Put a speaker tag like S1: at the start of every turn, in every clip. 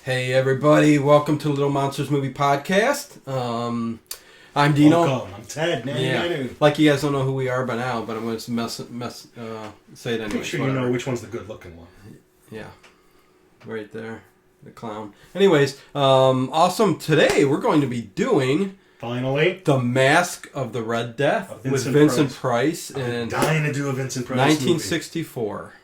S1: Hey everybody, welcome to Little Monsters Movie Podcast. I'm Dino.
S2: Welcome. I'm Ted.
S1: Yeah. Like you guys don't know who we are by now, but I'm going to say it anyway.
S2: Make sure you know which one's the good looking one.
S1: Yeah. Right there. The clown. Anyways, awesome. Today we're going to be doing...
S2: Finally,
S1: The Mask of the Red Death with Vincent Price in
S2: dying to do a Vincent Price
S1: 1964.
S2: Movie.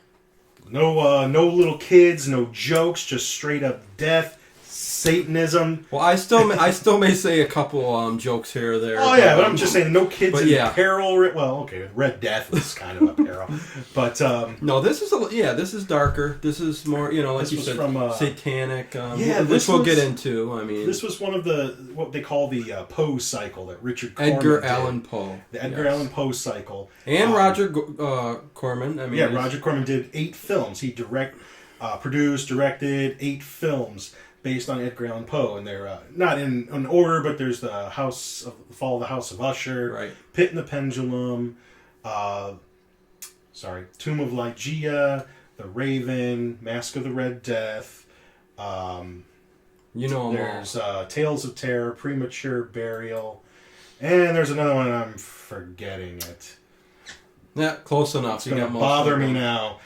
S2: No little kids, no jokes, just straight up death, Satanism.
S1: Well, I still may say a couple jokes here or there.
S2: Oh yeah, but I'm just saying no kids in peril. Well, okay, Red Death is kind of a peril, but
S1: no, this is darker. This is more, like you said, from, satanic. Which we'll get into. I mean,
S2: this was one of what they call the Poe cycle that Richard Corman
S1: Edgar Allan Poe,
S2: the Edgar Allan Poe cycle,
S1: and Roger Corman. I mean,
S2: Roger Corman did 8 films. He produced, directed 8 films based on Edgar Allan Poe, and they're not in an order, but there's the Fall of the House of Usher,
S1: right.
S2: Pit and the Pendulum, Tomb of Ligeia, The Raven, Mask of the Red Death. There's Tales of Terror, Premature Burial, and there's another one I'm forgetting it.
S1: Yeah, close enough.
S2: It's gonna bother me now.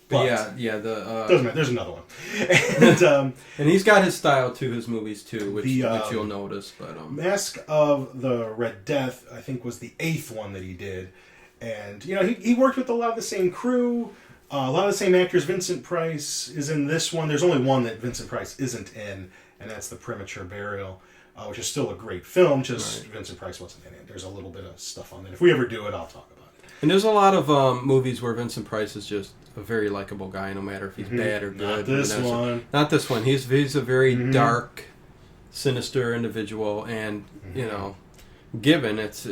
S1: Doesn't
S2: matter. There's another one,
S1: and he's got his style to his movies too, which you'll notice. But
S2: Mask of the Red Death, I think, was the 8th one that he did, and he worked with a lot of the same crew, a lot of the same actors. Vincent Price is in this one. There's only one that Vincent Price isn't in, and that's the Premature Burial, which is still a great film. Just right. Vincent Price wasn't in it. There's a little bit of stuff on it. If we ever do it, I'll talk about it.
S1: And there's a lot of movies where Vincent Price is just a very likable guy, no matter if he's bad or good. Not this one. He's a very dark, sinister individual, and given it's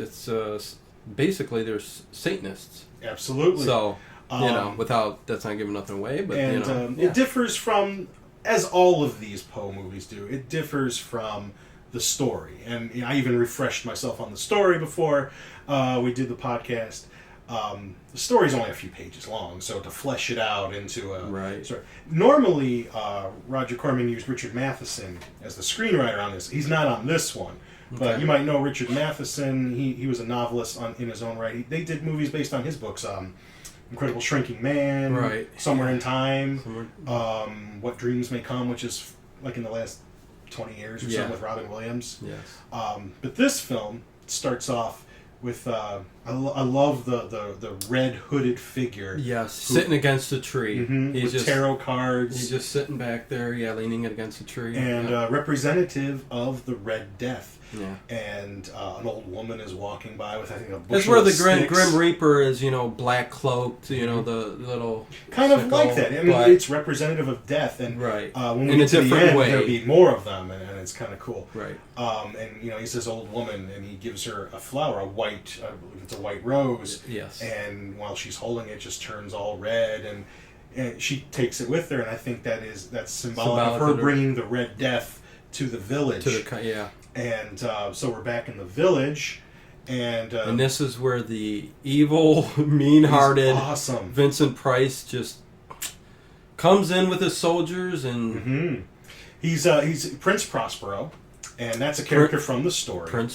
S1: basically there's Satanists.
S2: Absolutely.
S1: So that's not giving nothing away, but
S2: it differs from, as all of these Poe movies do. It differs from the story, and I even refreshed myself on the story before we did the podcast. The story's only a few pages long, so to flesh it out into a story. Normally, Roger Corman used Richard Matheson as the screenwriter on this. He's not on this one, but you might know Richard Matheson. He was a novelist in his own right. They did movies based on his books. Incredible Shrinking Man, Somewhere in Time, What Dreams May Come, which is like in the last 20 years or something with Robin Williams.
S1: Yes.
S2: But this film starts off with I love the red hooded figure.
S1: Yes, sitting against a tree.
S2: He's with tarot cards.
S1: He's just sitting back there, leaning against a tree.
S2: And representative of the Red Death.
S1: Yeah.
S2: And an old woman is walking by with, I think, a bushel
S1: That's where
S2: of
S1: the
S2: sticks.
S1: Grim Reaper is, black cloaked, the little...
S2: Kind of like that. I mean, it's representative of death. And when we get to the end, there'll be more of them, and it's kind of cool.
S1: Right.
S2: And, he's this old woman, and he gives her a flower, I believe it's a white rose.
S1: Yes.
S2: And while she's holding it, just turns all red, and she takes it with her, and I think that's symbolic of her bringing the Red Death to the village. And so we're back in the village, and
S1: this is where the evil, mean-hearted Vincent Price just comes in with his soldiers, and
S2: he's Prince Prospero, and that's a character from the story. The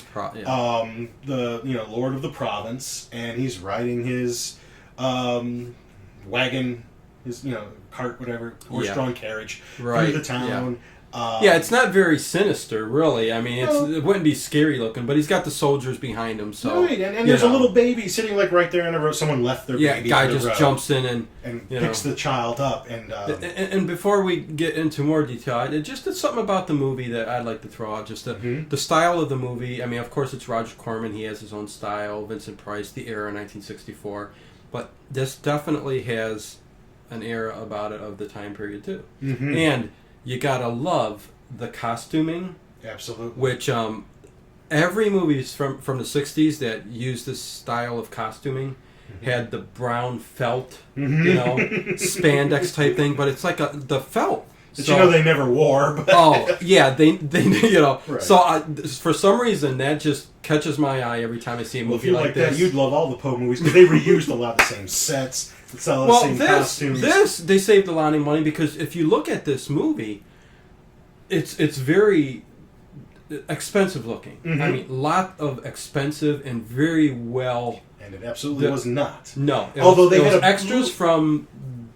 S2: Lord of the Province, and he's riding his wagon, his cart, whatever, horse-drawn carriage through the town.
S1: It's not very sinister, really. I mean, it wouldn't be scary looking, but he's got the soldiers behind him. So
S2: and there's a little baby sitting right there on the road. Someone left their baby.
S1: Guy just jumps in
S2: and picks the child up.
S1: And before we get into more detail, it's something about the movie that I'd like to throw out. Just the style of the movie. I mean, of course, it's Roger Corman. He has his own style. Vincent Price, the era, 1964. But this definitely has an era about it of the time period too. And you gotta love the costuming.
S2: Absolutely.
S1: Which every movie from the 60s that used this style of costuming had the brown felt, spandex type thing, but it's like the felt
S2: That you know they never wore. But
S1: Oh yeah, they you know.
S2: Right.
S1: So for some reason that just catches my eye every time I see a
S2: well, if
S1: movie
S2: you
S1: like
S2: like
S1: this.
S2: that, you'd love all the Poe movies because they reused a lot of the same sets, a lot of the same costumes.
S1: This they saved a lot of money because if you look at this movie, it's very expensive looking.
S2: Mm-hmm.
S1: I mean, lot of expensive and very well.
S2: And it absolutely was not.
S1: No,
S2: Although they
S1: it
S2: had
S1: was
S2: a
S1: extras from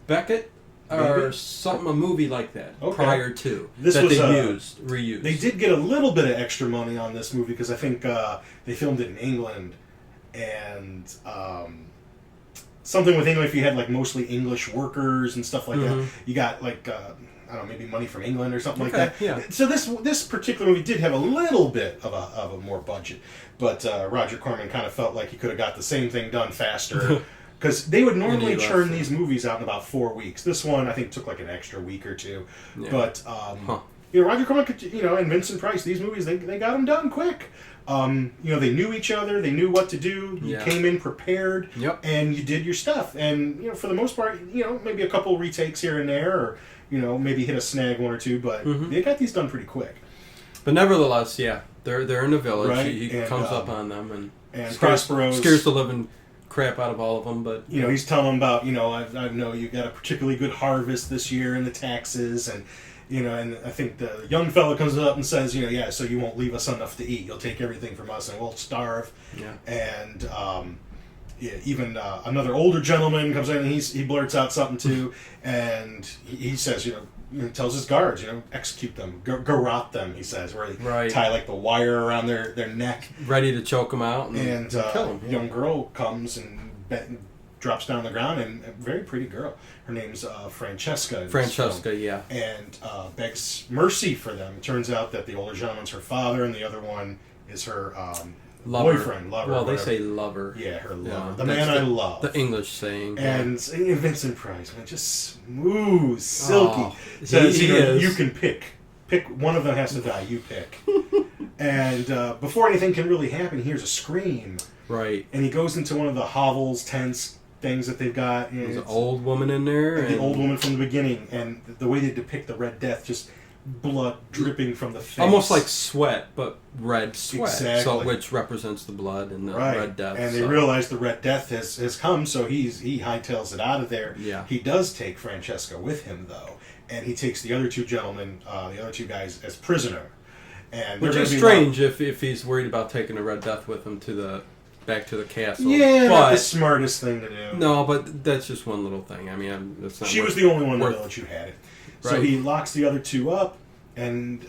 S1: Beckett or
S2: Maybe?
S1: something, a movie like that prior to
S2: This
S1: that
S2: was,
S1: they reused.
S2: They did get a little bit of extra money on this movie because I think they filmed it in England, and something with England. If you had like mostly English workers and stuff like that, you got like I don't know, maybe money from England or something like that.
S1: Yeah.
S2: So this particular movie did have a little bit of a more budget, but Roger Corman kind of felt like he could have got the same thing done faster. Because they would normally churn these movies out in about 4 weeks. This one, I think, took like an extra week or two. Yeah. But, you know, Roger Corman, and Vincent Price, these movies, they got them done quick. You know, they knew each other. They knew what to do. You came in prepared.
S1: Yep.
S2: And you did your stuff. And, you know, for the most part, you know, maybe a couple retakes here and there. Or, you know, maybe hit a snag one or two. But they got these done pretty quick.
S1: But nevertheless, yeah, they're in the village.
S2: Right.
S1: He comes up on them
S2: and
S1: scares
S2: Prospero's
S1: the living crap out of all of them. But
S2: you know, he's telling them about, you know, I know you got a particularly good harvest this year in the taxes, and you know, and I think the young fella comes up and says, you know, yeah, so you won't leave us enough to eat. You'll take everything from us, and we'll starve.
S1: Yeah.
S2: And yeah, even another older gentleman comes in and he blurts out something too, and he says, you know, tells his guards, you know, execute them, garrote them, he says, where they tie like the wire around their neck.
S1: Ready to choke them out and kill them.
S2: A young girl comes and drops down on the ground, and a very pretty girl. Her name's Francesca.
S1: Francesca, yeah.
S2: And begs mercy for them. It turns out that the older gentleman's her father, and the other one is her boyfriend, lover.
S1: Well, they say lover.
S2: Yeah, her lover.
S1: Yeah,
S2: the man I love.
S1: The English saying.
S2: And Vincent Price, man, just smooth, silky.
S1: Oh,
S2: Says,
S1: he is.
S2: You can pick. One of them has to die. You pick. And before anything can really happen, he hears a scream.
S1: Right.
S2: And he goes into one of the hovels, tents, things that they've got.
S1: There's an old woman in there.
S2: And the old woman from the beginning. And the way they depict the Red Death, just blood dripping from the face.
S1: Almost like sweat, but red sweat.
S2: Exactly.
S1: So, which represents the blood and the Red Death.
S2: And they realize the Red Death has come, so he hightails it out of there.
S1: Yeah.
S2: He does take Francesca with him, though. And he takes the other two gentlemen, the other two guys, as prisoner. And
S1: which is strange if he's worried about taking the Red Death with him back to the castle.
S2: Yeah, not the smartest thing to do.
S1: No, but that's just one little thing. I mean, that's not.
S2: She was the only one in the village who had it. Right. So he locks the other two up, and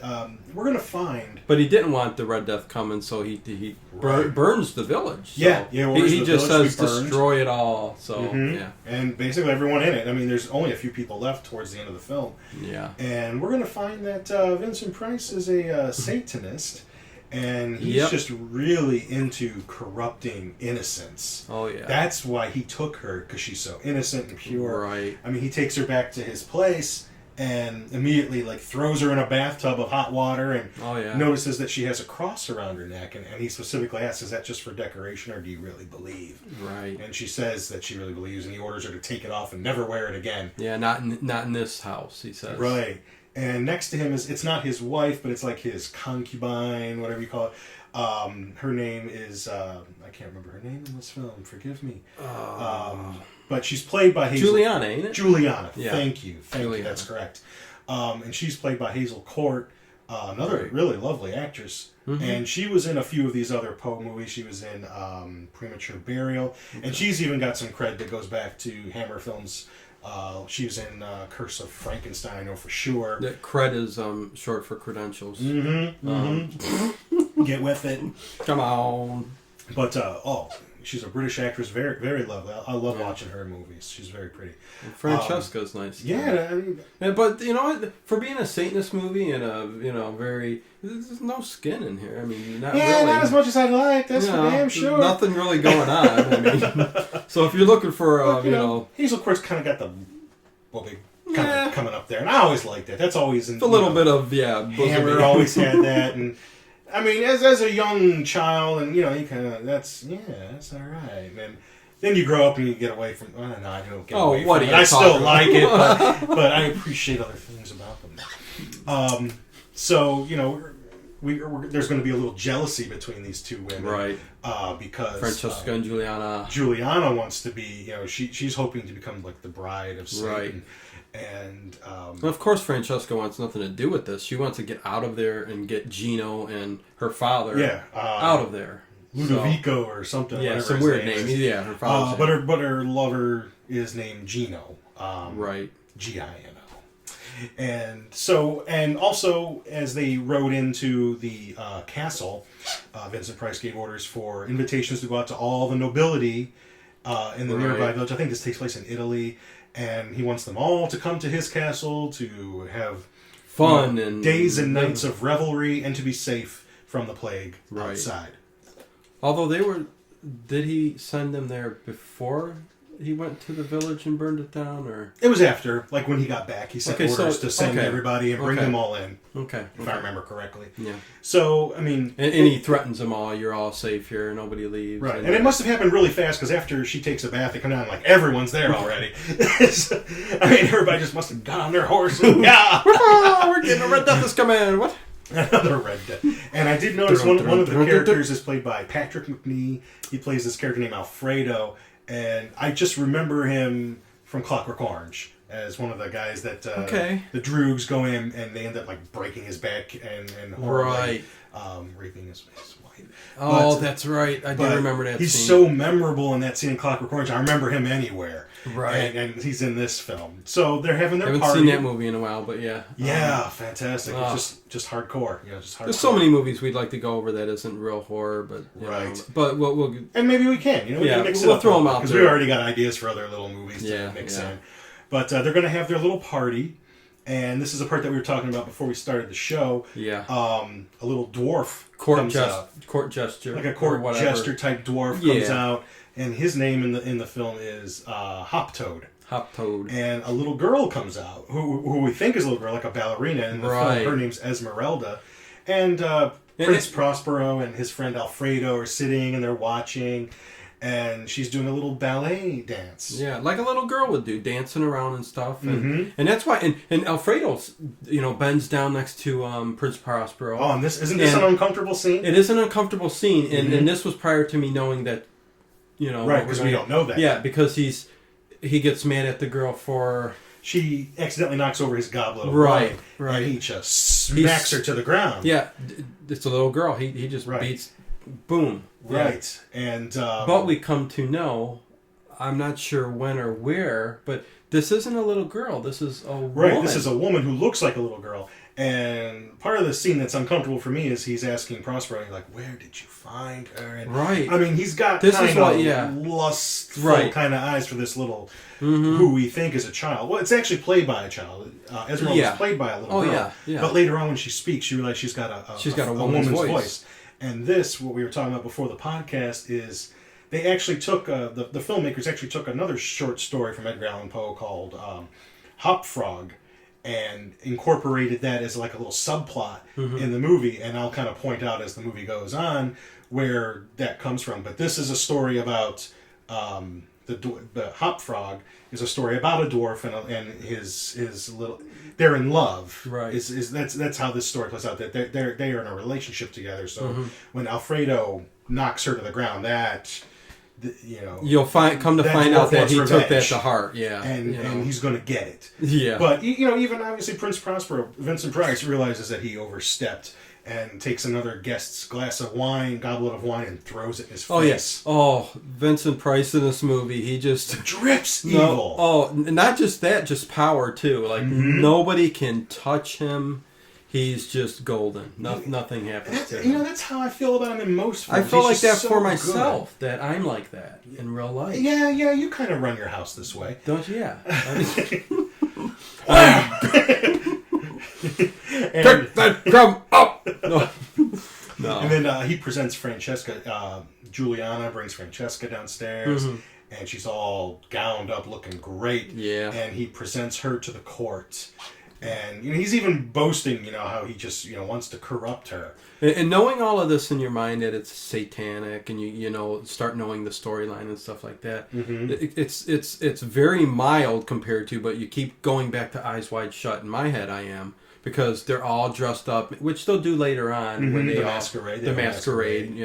S2: we're gonna find.
S1: But he didn't want the Red Death coming, so he burns the village. So
S2: yeah.
S1: He just says destroy it all. So yeah.
S2: And basically everyone in it. I mean, there's only a few people left towards the end of the film.
S1: Yeah.
S2: And we're gonna find that Vincent Price is a Satanist. And he's just really into corrupting innocence.
S1: Oh, yeah.
S2: That's why he took her, because she's so innocent and pure.
S1: Right.
S2: I mean, he takes her back to his place and immediately throws her in a bathtub of hot water and notices that she has a cross around her neck. And he specifically asks, is that just for decoration or do you really believe?
S1: Right.
S2: And she says that she really believes, and he orders her to take it off and never wear it again.
S1: Yeah, not in this house, he says.
S2: Right. And next to him it's not his wife, but it's like his concubine, whatever you call it. Her name is, I can't remember her name in this film, forgive me. But she's played by Hazel.
S1: Juliana, ain't it?
S2: Juliana,
S1: yeah.
S2: Thank you, that's correct. And she's played by Hazel Court, another really lovely actress. Mm-hmm. And she was in a few of these other Poe movies. She was in Premature Burial. Okay. And she's even got some cred that goes back to Hammer Films. She was in Curse of Frankenstein, I know for sure.
S1: That cred is short for credentials.
S2: Get with it.
S1: Come on.
S2: But, she's a British actress, very, very lovely. I love watching her movies. She's very pretty.
S1: And Francesca's nice.
S2: Yeah, I mean,
S1: but you know what? For being a Satanist movie and there's no skin in here. I mean, not really.
S2: Not as much as I'd like. That's for damn sure.
S1: Nothing really going on. I mean, so if you're looking for,
S2: Hazel Court's kind of got the kind of coming up there, and I always liked that. That's always
S1: a little bit of
S2: Hammer always had that, and. I mean, as a young child, and you kind of that's all right, and then you grow up and you get away from. Well, no, I don't get
S1: Oh,
S2: away
S1: what
S2: from
S1: are
S2: it.
S1: you
S2: I still
S1: talking
S2: like it,
S1: about?
S2: but I appreciate other things about them. So there's going to be a little jealousy between these two women,
S1: Right.
S2: Because
S1: Francesca and Juliana.
S2: Juliana wants to be, she's hoping to become like the bride of Satan,
S1: Right.
S2: and
S1: Well, of course, Francesca wants nothing to do with this. She wants to get out of there and get Gino and her father out of there.
S2: Ludovico or something.
S1: Yeah,
S2: whatever
S1: some
S2: his
S1: weird
S2: name
S1: name.
S2: is.
S1: Yeah, her father's name.
S2: But her lover is named Gino.
S1: Right.
S2: Gino. And also as they rode into the castle, Vincent Price gave orders for invitations to go out to all the nobility in the nearby village. I think this takes place in Italy, and he wants them all to come to his castle to have
S1: Fun and
S2: days and nights of revelry and to be safe from the plague
S1: Right.
S2: outside.
S1: Although did he send them there before he went to the village and burned it down, or?
S2: It was after, like when he got back, he sent
S1: Okay,
S2: orders
S1: so-
S2: to send
S1: okay.
S2: everybody and bring
S1: Okay.
S2: them all in,
S1: Okay.
S2: if I remember correctly.
S1: Yeah.
S2: So, I mean...
S1: And he threatens them all. You're all safe here. Nobody leaves.
S2: Right, and it must have happened really fast, because after she takes a bath, they come down like, everyone's there already. So, I mean, everybody just must have got on their horse and, yeah!
S1: We're getting a Red Death is coming. What?
S2: Another Red Dead. And I did notice one of the characters is played by Patrick McNee. He plays this character named Alfredo, and I just remember him from Clockwork Orange as one of the guys that the Droogs go in and they end up like breaking his back and horribly, raping his wife.
S1: Oh,
S2: But-
S1: that's right. I do
S2: but
S1: remember that
S2: he's
S1: scene.
S2: so memorable in that scene in Clockwork Orange. I remember him anywhere.
S1: Right.
S2: And he's in this film. So they're having
S1: I
S2: their
S1: haven't
S2: party.
S1: seen that movie in a while, but yeah.
S2: Yeah, fantastic.
S1: Oh.
S2: It's just hardcore. Just hardcore.
S1: There's so many movies we'd like to go over that isn't real horror, but you
S2: Right.
S1: know, but we'll
S2: And maybe we can. We
S1: Yeah,
S2: can mix
S1: we'll
S2: it up
S1: throw 'em out
S2: because we
S1: there.
S2: already got ideas for other little movies to mix in. But they're going to have their little party, and this is a part that we were talking about before we started the show.
S1: Yeah.
S2: A little dwarf
S1: Court
S2: comes out,
S1: gesture,
S2: like a
S1: or
S2: court
S1: whatever.
S2: jester type dwarf comes
S1: Yeah.
S2: out, and his name in the film is Hop Toad.
S1: Hop Toad.
S2: And a little girl comes out who we think is a little girl, like a ballerina in the
S1: Right.
S2: film. Her name's Esmeralda, and Prince Prospero and his friend Alfredo are sitting and they're watching, and she's doing a little ballet dance.
S1: Yeah, like a little girl would do, dancing around and stuff, and
S2: Mhm.
S1: and that's why. And Alfredo, bends down next to Prince Prospero.
S2: Oh, and isn't this an uncomfortable scene?
S1: It is an uncomfortable scene, and this was prior to me knowing that,
S2: right? Because we don't know that.
S1: Yeah, because he gets mad at the girl for
S2: She accidentally knocks over his goblet of
S1: Right,
S2: wine,
S1: right.
S2: and he just smacks her to the ground.
S1: it's a little girl. He just
S2: Right.
S1: beats, boom.
S2: Right, and
S1: But we come to know, I'm not sure when or where, but this isn't a little girl. This is a woman.
S2: right. This is a woman who looks like a little girl, and part of the scene that's uncomfortable for me is he's asking Prospero, like, "Where did you find her?" And
S1: Right.
S2: I mean, he's got
S1: This
S2: kind
S1: is what-
S2: of
S1: yeah.
S2: lustful
S1: Right.
S2: kind of eyes for this little
S1: Mhm.
S2: who we think is a child. Well, it's actually played by a child. Esmeralda
S1: Yeah.
S2: was played by a little
S1: Oh,
S2: girl.
S1: yeah, yeah.
S2: But later on, when she speaks, you realize she's got a
S1: woman's voice.
S2: And this, what we were talking about before the podcast, is they actually took the filmmakers actually took another short story from Edgar Allan Poe called Hop Frog, and incorporated that as like a little subplot in the movie. And I'll kind of point out as the movie goes on where that comes from. But this is a story about the Hop Frog is a story about a dwarf and his little. They're in love.
S1: Right.
S2: That's how this story plays out. That they are in a relationship together. So when Alfredo knocks her to the ground,
S1: You'll come to
S2: that
S1: find
S2: dwarf
S1: out that
S2: wants
S1: he took that
S2: revenge.
S1: to heart. Yeah.
S2: and he's going to get it.
S1: Yeah.
S2: But even obviously Prince Prospero, Vincent Price realizes that he overstepped and takes another guest's goblet of wine, and throws it in his face.
S1: Oh yes. Oh, Vincent Price in this movie, he just
S2: Drips
S1: no,
S2: evil.
S1: Oh, not just that, just power too. Like nobody can touch him. He's just golden. Nothing happens to him.
S2: That's how I feel about him in most films.
S1: I feel like
S2: He's
S1: that
S2: just
S1: for
S2: so
S1: myself. That I'm like that in real life.
S2: good. Yeah, you kind of run your house this way.
S1: Don't you? Yeah.
S2: And,
S1: that drum up. No.
S2: and then he presents Francesca. Juliana brings Francesca downstairs, and she's all gowned up, looking great.
S1: Yeah.
S2: And he presents her to the court. And he's even boasting, how he just wants to corrupt her.
S1: And knowing all of this in your mind that it's satanic, and you start knowing the storyline and stuff like that, it's very mild compared to, but you keep going back to Eyes Wide Shut. In my head, I am, because they're all dressed up, which they'll do later on when
S2: the masquerade.
S1: The masquerade,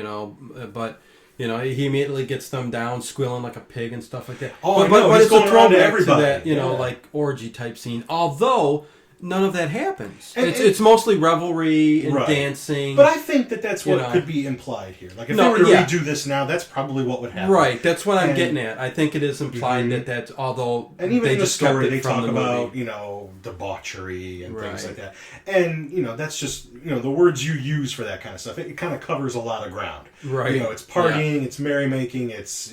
S1: but. He immediately gets them down, squealing like a pig and stuff like that.
S2: Oh,
S1: but
S2: it's going around to everybody.
S1: That, like orgy type scene. Although none of that happens. It's mostly revelry and dancing.
S2: But I think that's what could be implied here. Like if they were to redo this now, that's probably what would happen.
S1: Right. That's what I'm getting at. I think it is implied that although
S2: and even in the story they talk about
S1: movie.
S2: Debauchery and things like that, and that's just the words you use for that kind of stuff. It kind of covers a lot of ground.
S1: Right.
S2: It's partying, it's merrymaking, it's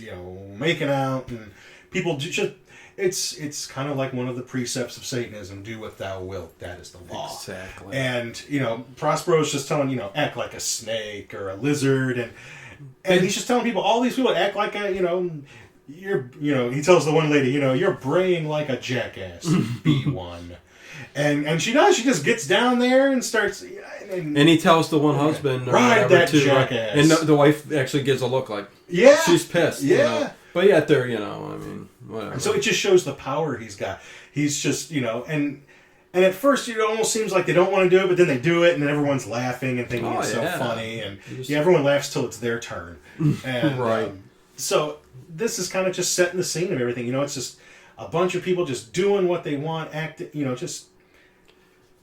S2: making out, and people just. It's kind of like one of the precepts of Satanism: "Do what thou wilt, that is the law."
S1: Exactly.
S2: And Prospero's just telling act like a snake or a lizard, and he's just telling people, all these people act like a he tells the one lady, you're braying like a jackass. Be one. And she does. She just gets down there and starts. And
S1: he tells the one husband,
S2: ride that jackass.
S1: And the wife actually gives a look like, she's pissed.
S2: Yeah.
S1: But yet they're, whatever.
S2: And so it just shows the power he's got. He's just, and at first it almost seems like they don't want to do it, but then they do it, and then everyone's laughing and thinking it's so funny, and everyone laughs till it's their turn. And,
S1: right.
S2: So this is kind of just setting the scene of everything. It's just a bunch of people just doing what they want, just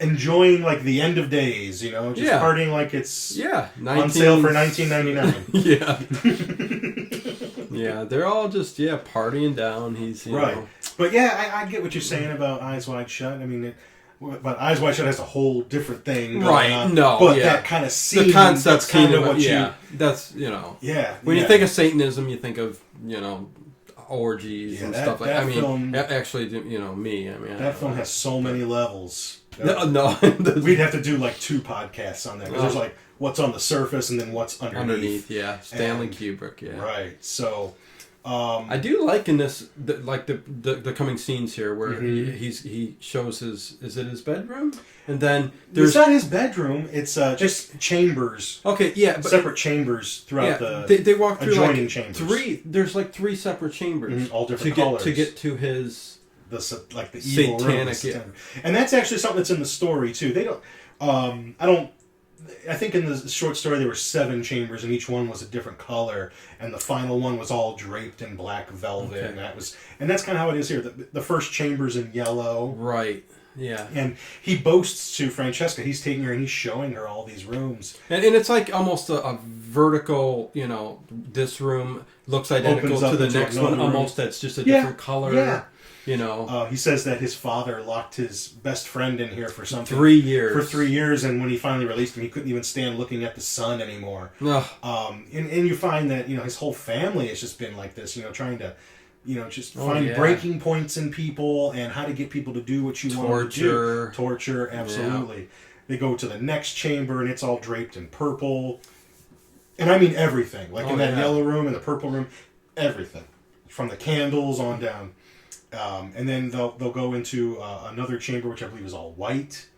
S2: enjoying like the end of days, partying like it's on sale for $19.99.
S1: Yeah, they're all just partying down. He's
S2: right, but I get what you're saying about Eyes Wide Shut. I mean, but Eyes Wide Shut has a whole different thing going on.
S1: No,
S2: but that kind of scene,
S1: the concept,
S2: that's kind of what
S1: that's When you think of Satanism, you think of orgies and stuff like that.
S2: Film,
S1: actually, me.
S2: That film has so many levels.
S1: No.
S2: We'd have to do like 2 podcasts on that, because there's like what's on the surface and then what's underneath.
S1: Stanley Kubrick,
S2: right. So
S1: I do like in this the coming scenes here where he shows is it his bedroom, and then
S2: it's not his bedroom, it's just chambers.
S1: Okay, but
S2: separate chambers throughout
S1: they walk through
S2: adjoining chambers.
S1: There's like 3 separate chambers,
S2: all different colors
S1: to get to his
S2: the evil
S1: satanic
S2: room. And that's actually something that's in the story too. They don't I think in the short story there were 7 chambers, and each one was a different color, and the final one was all draped in black velvet, and that's kind of how it is here. The first chamber's in yellow,
S1: right? Yeah,
S2: and he boasts to Francesca. He's taking her and he's showing her all these rooms,
S1: and it's like almost a vertical. This room looks identical to the next one. Almost that's just a different color.
S2: Yeah.
S1: He
S2: says that his father locked his best friend in here for something
S1: 3 years.
S2: For 3 years, and when he finally released him, he couldn't even stand looking at the sun anymore. And you find that his whole family has just been like this, trying to, just find breaking points in people and how to get people to do what you want to do. Torture, absolutely. Yeah. They go to the next chamber, and it's all draped in purple, and I mean everything, like in that yellow room and the purple room, everything, from the candles on down. And then they'll go into another chamber, which I believe is all white,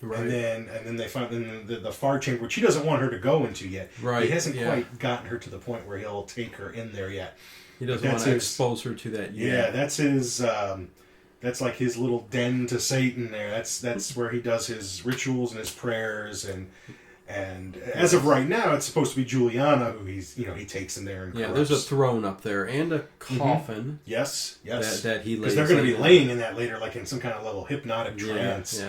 S2: right. And then they find the far chamber, which he doesn't want her to go into yet.
S1: Right.
S2: He hasn't quite gotten her to the point where he'll take her in there yet.
S1: He doesn't want to expose her to that yet.
S2: Yeah, that's his. That's like his little den to Satan. There, that's where he does his rituals and his prayers and as of right now, it's supposed to be Juliana who he takes in there and corrupts.
S1: There's a throne up there and a coffin.
S2: Yes.
S1: That he lays,
S2: because they're going to be laying in that later, like in some kind of little hypnotic trance.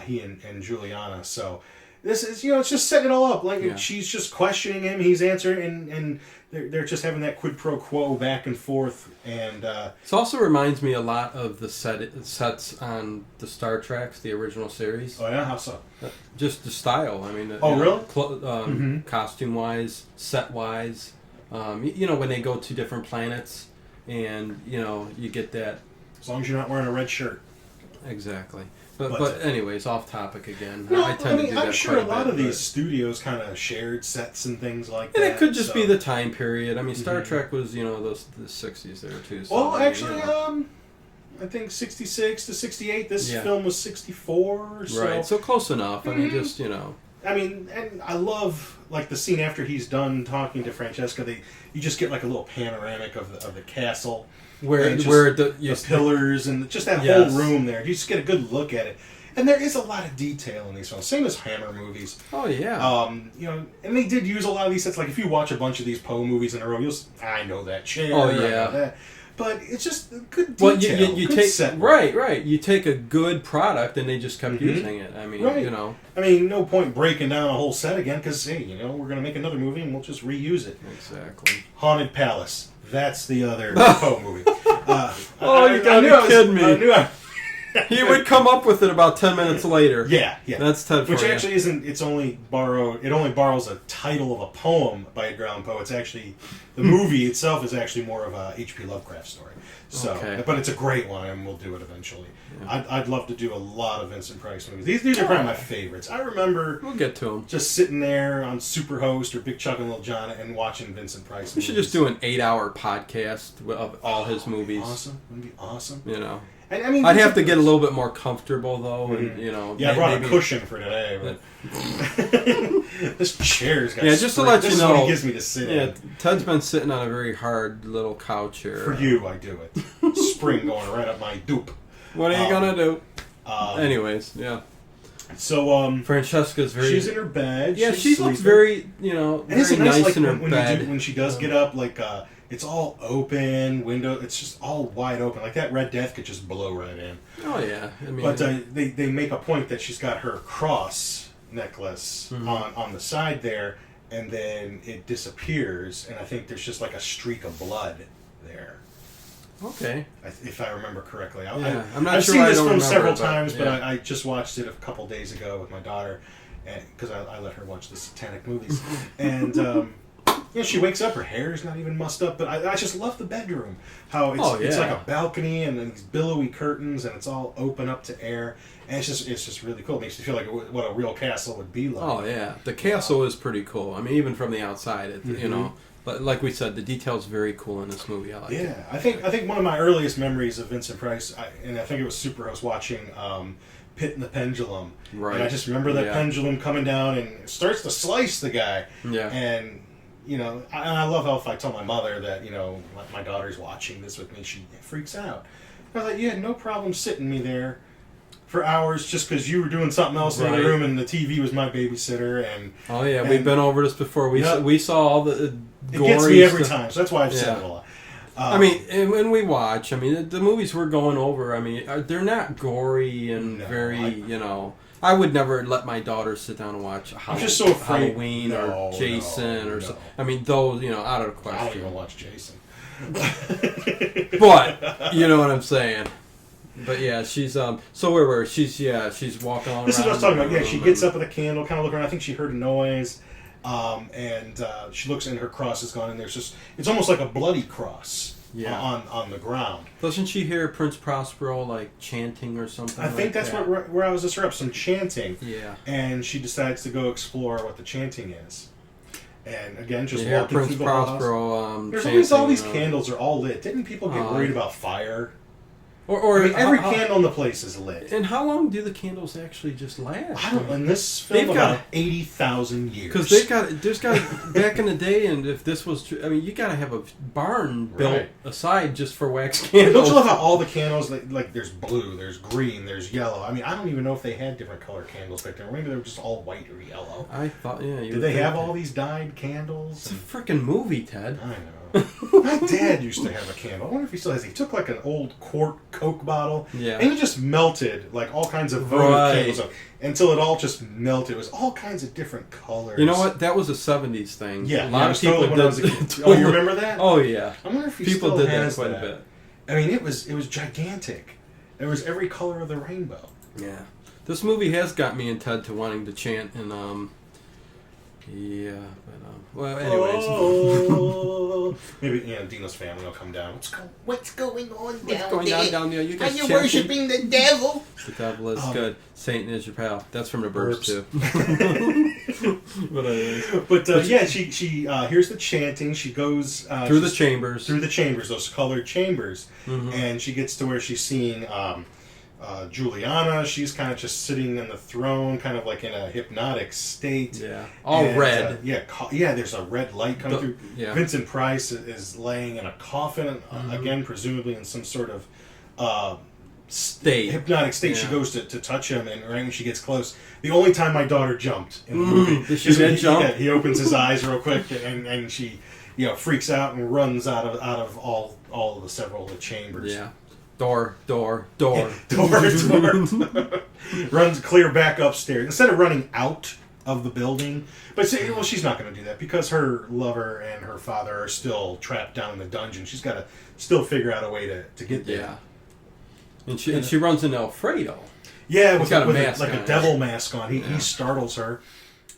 S2: He and Juliana. So this is it's just setting it all up. Like she's just questioning him, he's answering, and they're just having that quid pro quo back and forth. And
S1: it also reminds me a lot of the sets on the Star Treks, the original series.
S2: Oh yeah, how so?
S1: Just the style. I mean,
S2: really?
S1: Costume wise, set wise. When they go to different planets, and you get that.
S2: As long as you're not wearing a red shirt.
S1: Exactly. But anyways, off topic again.
S2: No,
S1: I'm
S2: sure a lot of these studios kind of shared sets and things like that.
S1: And it could just be the time period. I mean, Star Trek was, the 60s there too. So
S2: well, actually, I think 66 to 68. This
S1: Yeah.
S2: film was 64. So.
S1: Right, so close enough. I mean, just, you know.
S2: I mean, and I love like the scene after he's done talking to Francesca. You just get like a little panoramic of the castle,
S1: Where
S2: just
S1: the
S2: pillars and just that
S1: Yes.
S2: whole room there. You just get a good look at it. And there is a lot of detail in these films, same as Hammer movies.
S1: Oh, yeah.
S2: You know, and they did use a lot of these sets. Like if you watch a bunch of these Poe movies in a row, I know that chair.
S1: Oh,
S2: I know
S1: yeah.
S2: that. But it's just good detail.
S1: Well, you
S2: good
S1: take
S2: set work.
S1: right. You take a good product and they just kept using it. I mean,
S2: Right.
S1: you know,
S2: I mean, no point breaking down a whole set again because hey, you know, we're gonna make another movie and we'll just reuse it.
S1: exactly.
S2: Haunted Palace. That's the other Poe movie.
S1: Oh, you gotta be kidding me.
S2: I knew
S1: He would come up with it about 10 minutes later.
S2: Yeah.
S1: That's Ted.
S2: Which
S1: for you.
S2: actually isn't. It's only borrowed. It only borrows a title of a poem by Edgar Allan Poe. It's actually the movie itself is actually more of a H.P. Lovecraft story. So,
S1: Okay.
S2: but it's a great one, and we'll do it eventually. Yeah. I'd love to do a lot of Vincent Price movies. These are probably my favorites. I remember
S1: We'll get to him.
S2: just sitting there on Superhost or Big Chuck and Little John and watching Vincent Price.
S1: We should just do an 8-hour podcast of all his movies.
S2: Awesome. That'd be awesome.
S1: You know,
S2: And, I mean,
S1: I'd have to get a little bit more comfortable though, and you know.
S2: Yeah, I brought
S1: maybe,
S2: a cushion for today, but this chair's got.
S1: Yeah, just to
S2: spring.
S1: let
S2: This
S1: you
S2: is what
S1: know.
S2: he gives me to sit
S1: Yeah,
S2: in.
S1: Ted's been sitting on a very hard little couch here.
S2: For you, I do it. Spring going right up my dupe.
S1: What are you gonna do?
S2: Um,
S1: Anyways, yeah.
S2: So,
S1: Francesca's very.
S2: she's in her bed.
S1: Yeah,
S2: she's
S1: she looks
S2: sleeping.
S1: very, you know,
S2: And
S1: very
S2: isn't it
S1: nice
S2: like
S1: in her
S2: when
S1: bed.
S2: when she does get up, like it's all open window. It's just all wide open. Like that Red Death could just blow right in.
S1: Oh yeah, I mean.
S2: But they make a point that she's got her cross necklace on the side there, and then it disappears, and I think there's just like a streak of blood there.
S1: Okay.
S2: If I remember correctly.
S1: Yeah, I'm not
S2: I've
S1: sure.
S2: seen
S1: I
S2: this
S1: don't
S2: film
S1: remember,
S2: several
S1: but,
S2: times, but
S1: yeah.
S2: I just watched it a couple days ago with my daughter, because I let her watch the satanic movies, and. She wakes up. Her hair is not even mussed up, but I just love the bedroom. How it's like a balcony and then these billowy curtains, and it's all open up to air, and it's just really cool. It makes you feel like what a real castle would be like.
S1: Oh yeah, the castle is pretty cool. I mean, even from the outside, you know. But like we said, the details very cool in this movie. I like it.
S2: Yeah, I think one of my earliest memories of Vincent Price, and I think it was Superhouse, watching Pit and the Pendulum.
S1: Right.
S2: And I just remember that pendulum coming down and it starts to slice the guy.
S1: Yeah.
S2: And you know, I love how if I tell my mother that, you know, my daughter's watching this with me, she freaks out. I was like, you had no problem sitting me there for hours just because you were doing something else in the other room and the TV was my babysitter. And
S1: oh yeah, we've been over this before. We saw all the gory
S2: it gets me every
S1: stuff.
S2: time, so that's why I've said it a lot.
S1: I mean, and when we watch, I mean, the movies we're going over, I mean, they're not gory and you know. I would never let my daughter sit down and watch
S2: I'm just so afraid.
S1: Halloween or Jason or so. I mean, those, you know, out of the question.
S2: I don't even watch Jason.
S1: But you know what I'm saying. But yeah, she's so where were she's walking all
S2: This is
S1: around
S2: what I was talking about.
S1: the
S2: Yeah, she
S1: room
S2: gets up with a candle, kind of looking around. I think she heard a noise, and she looks and her cross is gone. And there's just it's almost like a bloody cross.
S1: Yeah.
S2: On the ground.
S1: Doesn't she hear Prince Prospero like chanting or something?
S2: I think that's
S1: that?
S2: where I was just her up some chanting.
S1: Yeah.
S2: And she decides to go explore what the chanting is. And again, just
S1: Yeah,
S2: walking
S1: Prince
S2: through the whole house.
S1: Prospero.
S2: There's
S1: Chanting,
S2: always all these candles are all lit. Didn't people get worried about fire?
S1: Or
S2: I mean, every candle in the place is lit.
S1: And how long do the candles actually just last?
S2: I don't know. In this film, about 80,000 years.
S1: Because there's got back in the day, and if this was true, I mean, you got to have a barn built aside just for wax candles.
S2: Don't you love how all the candles, like there's blue, there's green, there's yellow. I mean, I don't even know if they had different color candles back then. Maybe they were just all white or yellow.
S1: I thought, yeah.
S2: Did they have all these dyed candles?
S1: It's a freaking movie, Ted.
S2: I know. My dad used to have a candle. I wonder if he still has. He took like an old quart Coke bottle, and he just melted like all kinds of votive candles up until it all just melted. It was all kinds of different colors.
S1: You know what? That was a '70s thing.
S2: Yeah,
S1: a lot of people
S2: when I was a kid. Oh, you remember that?
S1: Oh yeah.
S2: I wonder if he
S1: people
S2: still
S1: did
S2: has
S1: that quite a bit.
S2: I mean, it was gigantic. There was every color of the rainbow.
S1: Yeah, this movie has got me and Ted to wanting to chant in Yeah, but well, anyways.
S2: Oh. Maybe Dino's family will come down.
S3: What's going on
S1: What's going on down there? You
S3: Are
S1: guys
S3: you
S1: chanting?
S3: worshiping the devil?
S1: The devil is good. Satan is your pal. That's from the Burbs too.
S2: But yeah, she hears the chanting. She goes
S1: through the chambers.
S2: through the chambers, those colored chambers, and she gets to where she's seeing Juliana. She's kind of just sitting in the throne, kind of like in a hypnotic state.
S1: Yeah, all
S2: And,
S1: red.
S2: Yeah. There's a red light coming through.
S1: Yeah.
S2: Vincent Price is laying in a coffin again, presumably in some sort of
S1: State.
S2: hypnotic state. She
S1: Yeah.
S2: goes to touch him, and right when she gets close, the only time my daughter jumped in the movie,
S1: Did she
S2: is when
S1: mid jump?
S2: he opens his eyes real quick, and she freaks out and runs out of all of the several of the chambers.
S1: Yeah. Door.
S2: Door. Runs clear back upstairs instead of running out of the building. But she's not going to do that because her lover and her father are still trapped down in the dungeon. She's got to still figure out a way to get there.
S1: Yeah. And she runs into Alfredo.
S2: Yeah,
S1: He's
S2: with
S1: got a
S2: like
S1: mask
S2: a
S1: on.
S2: devil mask on. He startles her,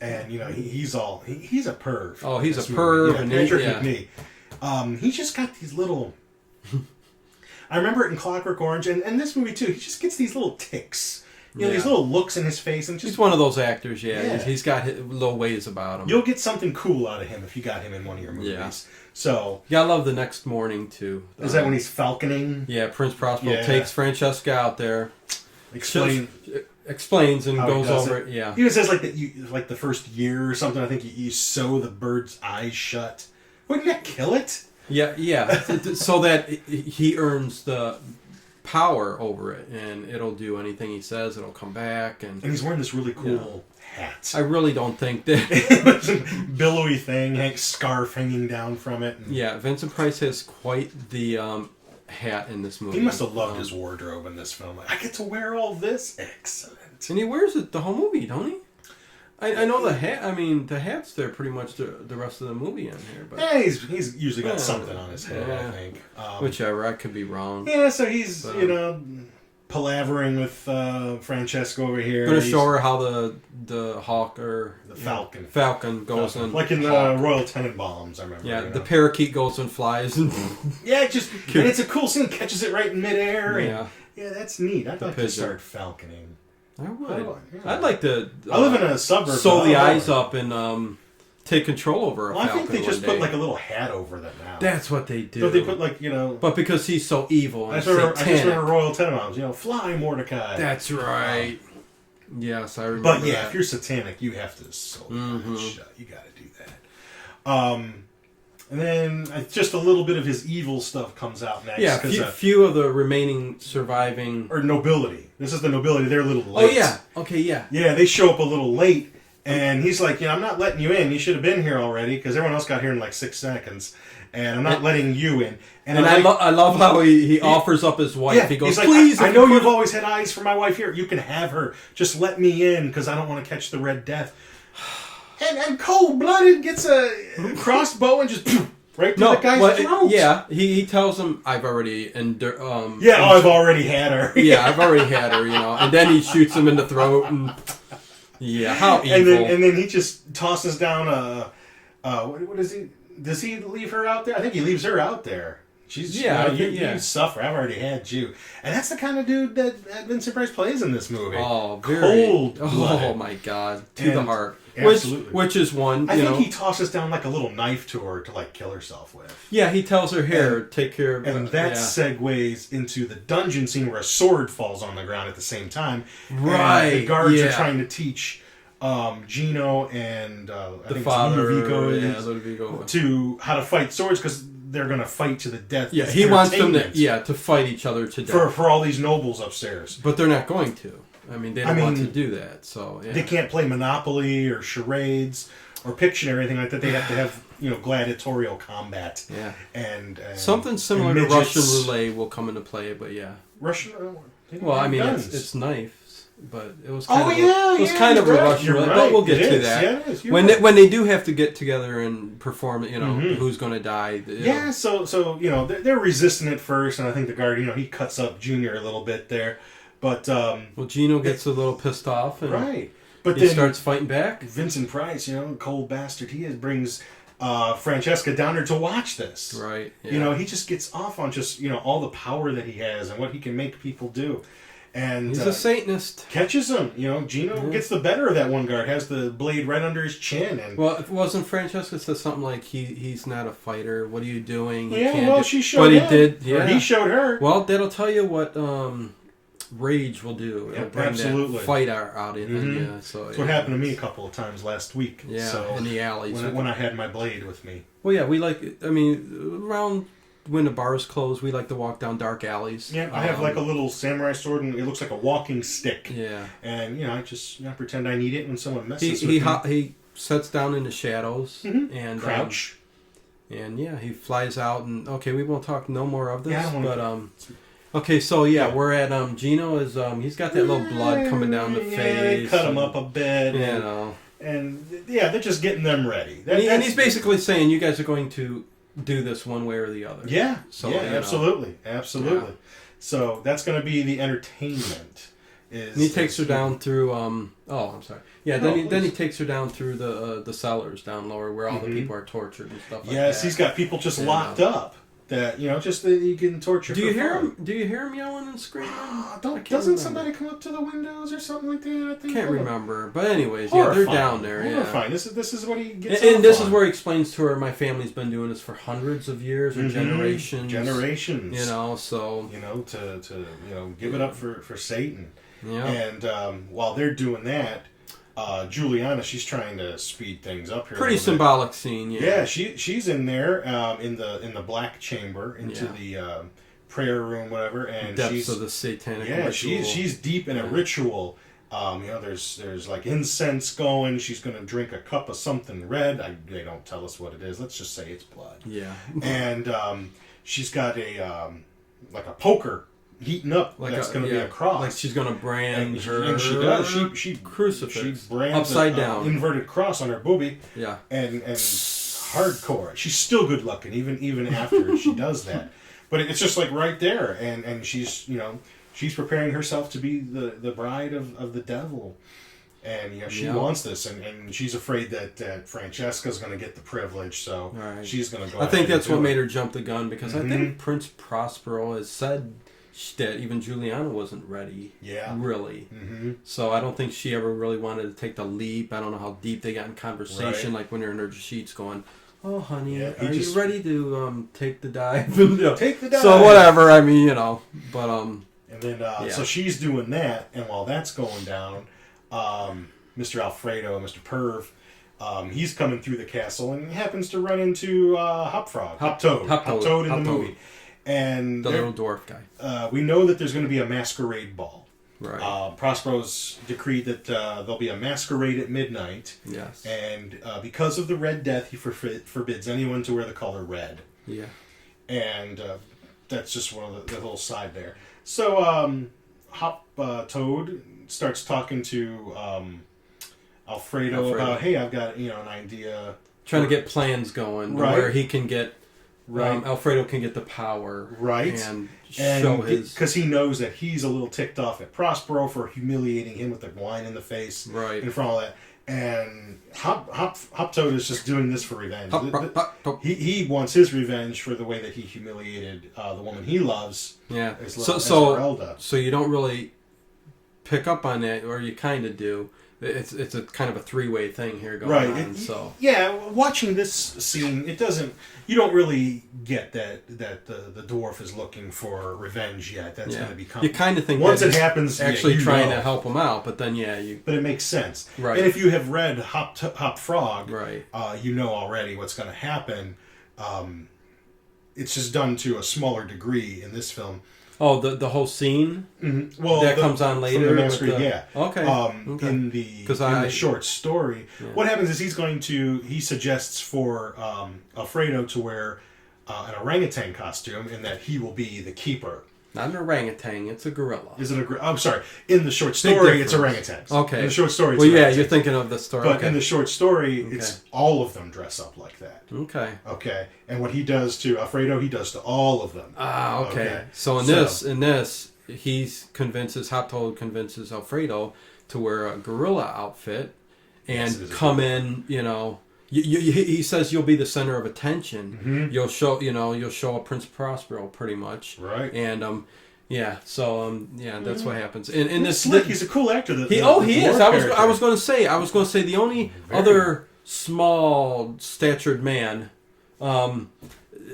S2: and he's a perv.
S1: Oh, he's
S2: This
S1: a
S2: movie.
S1: perv,
S2: Yeah,
S1: and
S2: Patrick
S1: he-
S2: McNee. He's just got these little. I remember it in Clockwork Orange, and this movie too. He just gets these little tics. These little looks in his face, and just
S1: He's one of those actors. Yeah.
S2: Yeah.
S1: He's got little ways about him.
S2: you'll get something cool out of him if you got him in one of your movies.
S1: Yeah.
S2: So
S1: Yeah, I love The Next Morning too.
S2: is that when he's falconing?
S1: Yeah, Prince Prospero
S2: Yeah.
S1: takes Francesca out there,
S2: Explain
S1: explains and
S2: how he
S1: goes
S2: does
S1: over
S2: it.
S1: it. Yeah.
S2: He even says like that like the first year or something. I think you sew the bird's eyes shut. Wouldn't that kill it?
S1: Yeah. So that he earns the power over it, and it'll do anything he says. It'll come back, and
S2: And he's wearing this really cool hat.
S1: I really don't think that.
S2: Billowy thing, scarf hanging down from it. And
S1: Yeah, Vincent Price has quite the hat in this movie.
S2: he must have loved his wardrobe in this film. I get to wear all this. Excellent.
S1: And he wears it the whole movie, don't he? I know the hat. I mean, the hat's there pretty much the rest of the movie in here, but
S2: Yeah, he's usually got
S1: Yeah.
S2: something on his head, I
S1: Yeah.
S2: think.
S1: whichever. I could be wrong.
S2: Yeah, so he's,
S1: But,
S2: palavering with Francesca over here.
S1: Gonna
S2: He's-
S1: show her how the hawk or
S2: The falcon.
S1: Falcon goes and
S2: like in the
S1: hawk.
S2: Royal Tenenbaums, I remember.
S1: Yeah, the parakeet goes and flies. And
S2: Yeah, and it's a cool scene. Catches it right in midair. And,
S1: yeah,
S2: that's neat. I'd like to
S1: pigeon.
S2: start falconing.
S1: I would.
S2: Yeah.
S1: I'd like to.
S2: I live in a suburb.
S1: sew
S2: but
S1: the
S2: I don't
S1: eyes
S2: know.
S1: up and take control over a
S2: Well, I
S1: falcon
S2: think they just
S1: one
S2: put
S1: day.
S2: like a little hat over them now.
S1: That's what they do.
S2: But they put
S1: But because he's so evil
S2: I
S1: and
S2: just
S1: satanic.
S2: remember Royal Tenenbaums. Fly Mordecai.
S1: That's right. Yes, I remember.
S2: But yeah,
S1: that.
S2: if you're satanic, you have to sew
S1: Mm-hmm.
S2: that shut. You got to do that. And then just a little bit of his evil stuff comes out next.
S1: yeah,
S2: 'cause,
S1: few of the remaining surviving.
S2: or nobility. This is the nobility. They're a little
S1: Oh
S2: late.
S1: yeah. Okay. Yeah.
S2: Yeah, they show up a little late, and he's like, I'm not letting you in. You should have been here already, because everyone else got here in like 6 seconds, and I'm not letting you in.
S1: And I love how he offers up his wife.
S2: Yeah,
S1: He goes,
S2: he's like,
S1: please.
S2: I
S1: if
S2: know
S1: you
S2: you've
S1: could-"
S2: always had eyes for my wife here. You can have her. Just let me in, because I don't want to catch the Red Death. And cold-blooded gets a crossbow and just right through the guy's throat.
S1: yeah. He tells him, I've already endured.
S2: I've already had her.
S1: Yeah, I've already had her. And then he shoots him in the throat. And yeah, how evil.
S2: And then he just tosses down what is he? Does he leave her out there? I think he leaves her out there. She's you suffer. I've already had you, and that's the kind of dude that Vincent Price plays in this movie.
S1: Oh, very
S2: cold.
S1: Oh my God, to the heart.
S2: Absolutely.
S1: Which is one.
S2: I think he tosses down like a little knife to her to like kill herself with.
S1: Yeah, he tells her, "Here, take care of."
S2: And that segues into the dungeon scene where a sword falls on the ground at the same time.
S1: Right.
S2: And the guards are trying to teach Gino and
S1: the father,
S2: Ludovico to how to fight swords, because they're going to fight to the death.
S1: Yeah,
S2: It's
S1: he wants them
S2: entertainment
S1: to fight each other to death.
S2: for all these nobles upstairs.
S1: But they're not going to. I mean, they don't want to do that. So
S2: They can't play Monopoly or charades or Pictionary or anything like that. They have to have gladiatorial combat.
S1: Yeah.
S2: And
S1: something similar to Russian roulette will come into play. But yeah,
S2: Russian.
S1: Well, I mean,
S2: guns.
S1: it's knives, but it was.
S2: Kind
S1: of a Russian roulette. But we'll get to that.
S2: Yeah, it is.
S1: When they do have to get together and perform, who's going to die.
S2: Yeah, so they're resistant at first, and I think the guard, he cuts up Junior a little bit there, but
S1: Well, Gino gets a little pissed off, and
S2: right. But
S1: he
S2: then
S1: starts fighting back.
S2: Vincent Price, cold bastard he is, brings Francesca down there to watch this.
S1: Right. Yeah.
S2: He just gets off on just all the power that he has and what he can make people do. And
S1: he's a Satanist.
S2: catches him. Gino gets the better of that one guard, has the blade right under his chin. And
S1: Well, it wasn't Francesca said something like he's not a fighter. What are you doing? He
S2: yeah,
S1: can't
S2: well,
S1: do-"
S2: she showed
S1: But
S2: him.
S1: he did.
S2: Or
S1: Yeah.
S2: he showed her.
S1: Well, that'll tell you what rage will do. It'll
S2: Yep,
S1: bring
S2: absolutely.
S1: that fight out in you. So
S2: That's what happened to me a couple of times last week.
S1: Yeah,
S2: so
S1: in the alleys.
S2: when I had my blade with me.
S1: Well, yeah, we around when the bars close, we like to walk down dark alleys.
S2: Yeah, I have like a little samurai sword, and it looks like a walking stick.
S1: Yeah.
S2: And I just pretend I need it when someone
S1: He
S2: messes with me.
S1: he sets down in the shadows and
S2: Crouch.
S1: and yeah, he flies out and okay, we won't talk no more of this.
S2: Yeah, I don't wanna-
S1: but okay, so we're at Gino is he's got that little blood coming down the face.
S2: They cut him up a bit. And they're just getting them ready.
S1: And he's basically saying you guys are going to do this one way or the other.
S2: Yeah.
S1: So,
S2: yeah,
S1: you know.
S2: absolutely.
S1: Yeah.
S2: So that's going to be the entertainment.
S1: And he takes her down through. I'm sorry. Yeah.
S2: No,
S1: Then he
S2: please.
S1: takes her down through the cellars down lower where all the people are tortured and stuff like that.
S2: Yes, he's got people just locked up. That just that you can torture.
S1: Do you
S2: for
S1: hear
S2: fun.
S1: him? Do you hear him yelling and screaming?
S2: Doesn't
S1: remember.
S2: somebody come up to the windows or something like that? I think.
S1: Can't remember. But anyways,
S2: Horrifying.
S1: they're down there. Yeah.
S2: Horrifying. This is what he gets.
S1: And
S2: off
S1: this
S2: on.
S1: is where he explains to her, my family's been doing this for hundreds of years or generations.
S2: Generations.
S1: So
S2: to give it up for Satan.
S1: yeah.
S2: And while they're doing that, Juliana, she's trying to speed things up here.
S1: Pretty
S2: a little bit.
S1: symbolic scene. Yeah.
S2: Yeah, she's in there in the black chamber into the prayer room, whatever, and
S1: Depths
S2: she's
S1: of the satanic
S2: yeah,
S1: ritual.
S2: she's deep in a ritual. There's like incense going. She's gonna drink a cup of something red. They don't tell us what it is. Let's just say it's blood.
S1: Yeah.
S2: And she's got a like a poker heating up. That's going to be a cross.
S1: Like she's going to brand her.
S2: And she does. She
S1: crucifix.
S2: She brands
S1: upside down.
S2: Inverted cross on her boobie.
S1: Yeah.
S2: And hardcore. She's still good looking even after she does that. But it's just like right there, and she's she's preparing herself to be the bride of the devil. And she wants this, and she's afraid that Francesca's going to get the privilege, so she's going to go.
S1: I think that's what made her jump the gun, because I think Prince Prospero has said that even Juliana wasn't ready. Yeah, really. Mm-hmm. So I don't think she ever really wanted to take the leap. I don't know how deep they got in conversation, like when they're in her sheets going, "Oh, honey, are you ready to take the dive?"
S2: Take the dive.
S1: So whatever. I mean, but
S2: And then so she's doing that, and while that's going down. Mr. Alfredo, Mr. Perv, he's coming through the castle and happens to run into Hop-Toad in the movie. And
S1: the little dwarf guy.
S2: We know that there's going to be a masquerade ball.
S1: Right.
S2: Prospero's decreed that there'll be a masquerade at midnight.
S1: Yes.
S2: And because of the Red Death, he forbids anyone to wear the color red.
S1: Yeah.
S2: And that's just one of the little side there. So Hop-Toad starts talking to Alfredo about, hey, I've got an idea.
S1: Trying to get plans going where he can get Alfredo can get the power and show his,
S2: because he knows that he's a little ticked off at Prospero for humiliating him with the wine in the face in front of all that. And Hop-Toad is just doing this for revenge. He wants his revenge for the way that he humiliated the woman he loves.
S1: Yeah.
S2: Esmeralda.
S1: So you don't really pick up on that, or you kind of do. It's a kind of a three-way thing here going on.
S2: Watching this scene, you don't really get that the dwarf is looking for revenge yet. That's going to become.
S1: You kind of think
S2: once it happens,
S1: actually trying to help him out, but then
S2: But it makes sense,
S1: right?
S2: And if you have read Hop Frog,
S1: right,
S2: you know already what's going to happen. It's just done to a smaller degree in this film.
S1: Oh, the whole scene?
S2: Mm-hmm. Well,
S1: that comes on later?
S2: From the masquerade,
S1: Okay.
S2: In the short story, what happens is he suggests for Alfredo to wear an orangutan costume, and that he will be the keeper.
S1: Not an orangutan, it's a gorilla.
S2: Is it a I'm sorry. In the short story, it's orangutans.
S1: Okay.
S2: In the short story, it's
S1: orangutans. You're thinking of the story.
S2: But in the short story, it's all of them dress up like that.
S1: Okay.
S2: Okay. And what he does to Alfredo, he does to all of them.
S1: Ah, okay. So in this, he Hop-Toad convinces Alfredo to wear a gorilla outfit and
S2: Yes, it is a
S1: come
S2: good
S1: in, he says you'll be the center of attention.
S2: Mhm.
S1: You'll show up Prince Prospero pretty much.
S2: Right.
S1: And that's what happens. And
S2: He's slick. He's a cool actor.
S1: He is. I was going to say the only other small statured man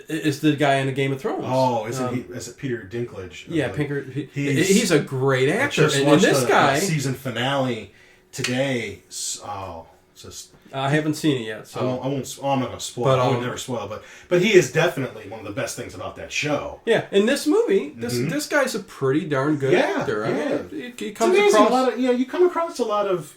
S1: is the guy in the Game of Thrones.
S2: Oh, is it Peter Dinklage?
S1: Yeah, Pinker. He's a great actor.
S2: And this guy season finale today. Oh, just
S1: I haven't seen it yet, so
S2: I won't. I'm not going to spoil. I would never spoil, but he is definitely one of the best things about that show.
S1: Yeah, in this movie, this guy's a pretty darn good actor.
S2: Yeah.
S1: I mean, he
S2: comes across you come across a lot of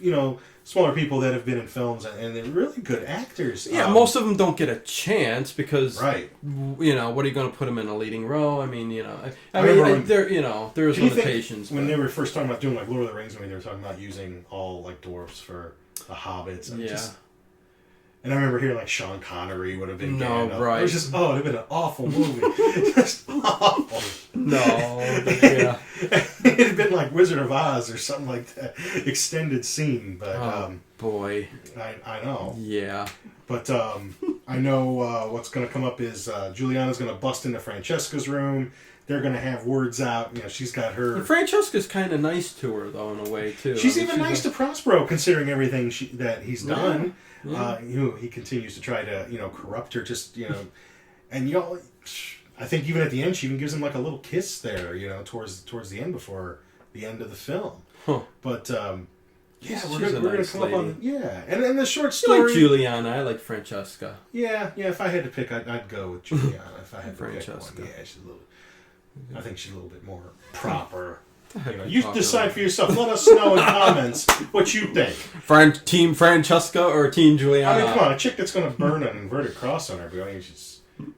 S2: smaller people that have been in films and they're really good actors.
S1: Yeah, most of them don't get a chance because
S2: right.
S1: What are you going to put them in a leading role? I mean, there's limitations.
S2: When they were first talking about doing like Lord of the Rings, when they were talking about using all like dwarves for the hobbits, and I remember hearing like Sean Connery would have been Gandalf.
S1: Right.
S2: It was just, it would have been an awful movie. Just awful.
S1: Yeah.
S2: It had been like Wizard of Oz or something like that. Extended scene. But,
S1: boy.
S2: I know.
S1: Yeah.
S2: But I know what's going to come up is Juliana's going to bust into Francesca's room. They're going to have words out. She's got her...
S1: And Francesca's kind of nice to her, though, in a way, too.
S2: She's even nice to Prospero, considering everything that he's done.
S1: Yeah.
S2: He continues to try to, corrupt her, and I think even at the end, she even gives him like a little kiss there, towards the end before the end of the film.
S1: Huh.
S2: But,
S1: she's
S2: we're going to come
S1: lady.
S2: up on... Yeah, and the short
S1: I
S2: story...
S1: like Juliana. I like Francesca.
S2: Yeah, if I had to pick, I'd go with Juliana. If I had to
S1: Francesca.
S2: pick one. Yeah, I think she's a little bit more proper.
S1: You
S2: decide for yourself. Let us know in comments what you think.
S1: Team Francesca or Team Juliana?
S2: I mean, come on, a chick that's going to burn an inverted cross on her,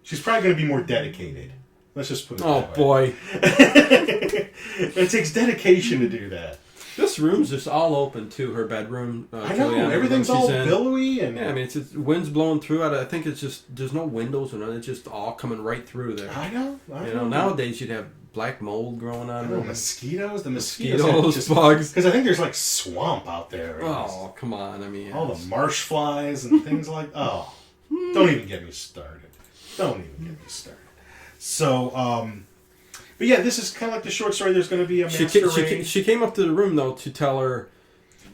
S2: she's probably going to be more dedicated. Let's just put it that way.
S1: Oh, boy.
S2: It takes dedication to do that.
S1: This room's just all open, too, her bedroom.
S2: I know, everything's all billowy. And
S1: yeah, I mean, it's just, wind's blowing through it. I think it's just, there's no windows or nothing. It's just all coming right through there.
S2: I know.
S1: Nowadays you'd have black mold growing on there.
S2: Mosquitoes? The
S1: mosquitoes, bugs.
S2: Because I think there's like swamp out there.
S1: Oh, come on. I mean,
S2: all the marsh flies and things like don't even get me started. So, but yeah, this is kind of like the short story. There's going to be a masquerade.
S1: She came up to the room, though, to tell her...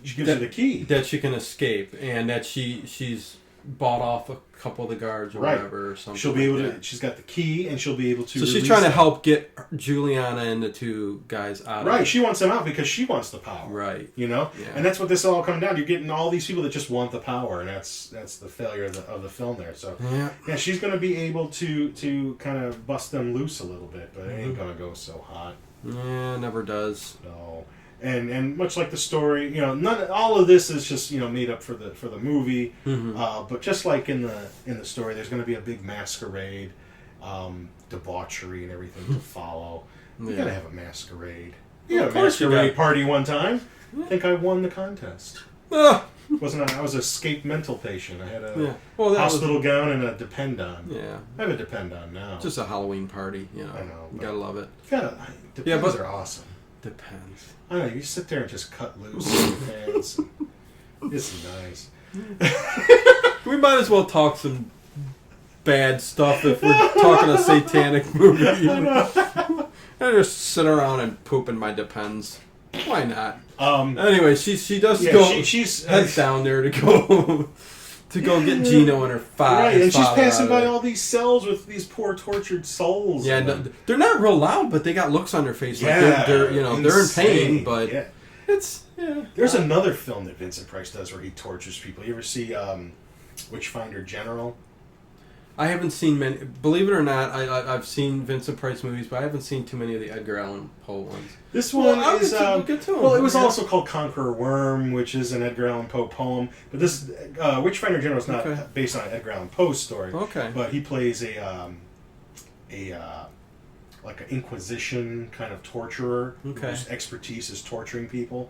S2: She gives her the key.
S1: That she can escape, and that she's bought off a couple of the guards or whatever, or something.
S2: She'll be able to... She's got the key, and she'll be able to...
S1: So she's trying to help get Juliana and the two guys out.
S2: Right, she wants them out because she wants the power.
S1: Right.
S2: Yeah. And that's what this all comes down to. You're getting all these people that just want the power, and that's the failure of the film there. So yeah, she's going to be able to kind of bust them loose a little bit, but it ain't going to go so hot.
S1: Yeah, never does.
S2: No. And much like the story, all of this is just made up for the movie.
S1: Mm-hmm.
S2: But just like in the story, there's going to be a big masquerade, debauchery, and everything to follow. You got to have a masquerade. You had a masquerade party one time. I think I won the contest. I was a escaped mental patient. I had a hospital gown and a Depend-On.
S1: Yeah.
S2: I have a Depend-On now.
S1: Just a Halloween party,
S2: I know.
S1: You gotta love it.
S2: Depends are awesome.
S1: Depends.
S2: I know, you sit there and just cut loose in your pants. It's nice.
S1: We might as well talk some bad stuff if we're talking a satanic movie.
S2: I know.
S1: I just sit around and poop in my Depends. Why not? Anyway, she does go.
S2: She's
S1: heads down there to go get Gino and her father.
S2: Right, and she's passing by all these cells with these poor tortured souls.
S1: Yeah, they're not real loud, but they got looks on their face. Like they're in pain, but it's
S2: There's another film that Vincent Price does where he tortures people. You ever see Witchfinder General?
S1: I haven't seen many. Believe it or not, I've seen Vincent Price movies, but I haven't seen too many of the Edgar Allan Poe ones.
S2: This one is
S1: we'll get to him.
S2: Well, it was also called Conqueror Worm, which is an Edgar Allan Poe poem. But this Witchfinder General is not based on an Edgar Allan Poe story.
S1: Okay.
S2: But he plays like an Inquisition kind of torturer whose expertise is torturing people.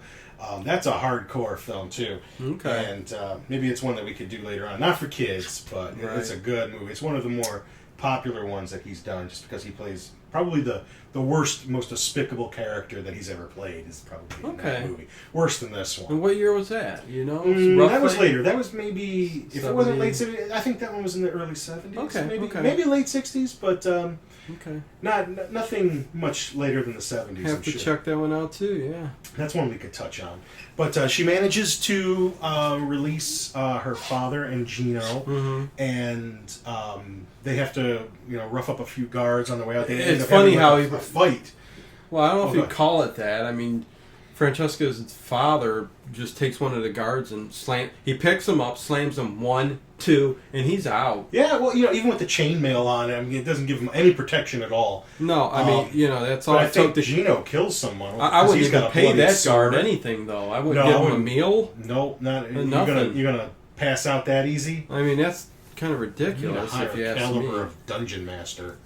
S2: That's a hardcore film too. Okay. And maybe it's one that we could do later on. Not for kids, but it's a good movie. It's one of the more popular ones that he's done, just because he plays probably the worst, most despicable character that he's ever played is probably in that movie. Worse than this one.
S1: And what year was that? You know,
S2: that was later. That was maybe, if 70. It wasn't late 70s, I think that one was in the early 70s.
S1: Okay,
S2: maybe late 60s, but
S1: okay,
S2: nothing much later than the 70s.
S1: Have to check that one out too. Yeah,
S2: that's one we could touch on. But she manages to release her father and Gino, and they have to, rough up a few guards on the way out.
S1: It's funny how he
S2: fight.
S1: Well, I don't know if you'd call it that. I mean, Francesca's father just takes one of the guards and he picks him up, slams him 1, 2, and he's out.
S2: Yeah, well, even with the chainmail on it, I mean, it doesn't give him any protection at all.
S1: No, I mean, that's all.
S2: I think Gino kills someone.
S1: I wouldn't even pay that guard anything, though. I wouldn't give him a meal.
S2: No, not
S1: nothing.
S2: You're gonna pass out that easy?
S1: I mean, that's kind of ridiculous if you ask me.
S2: Caliber of dungeon master.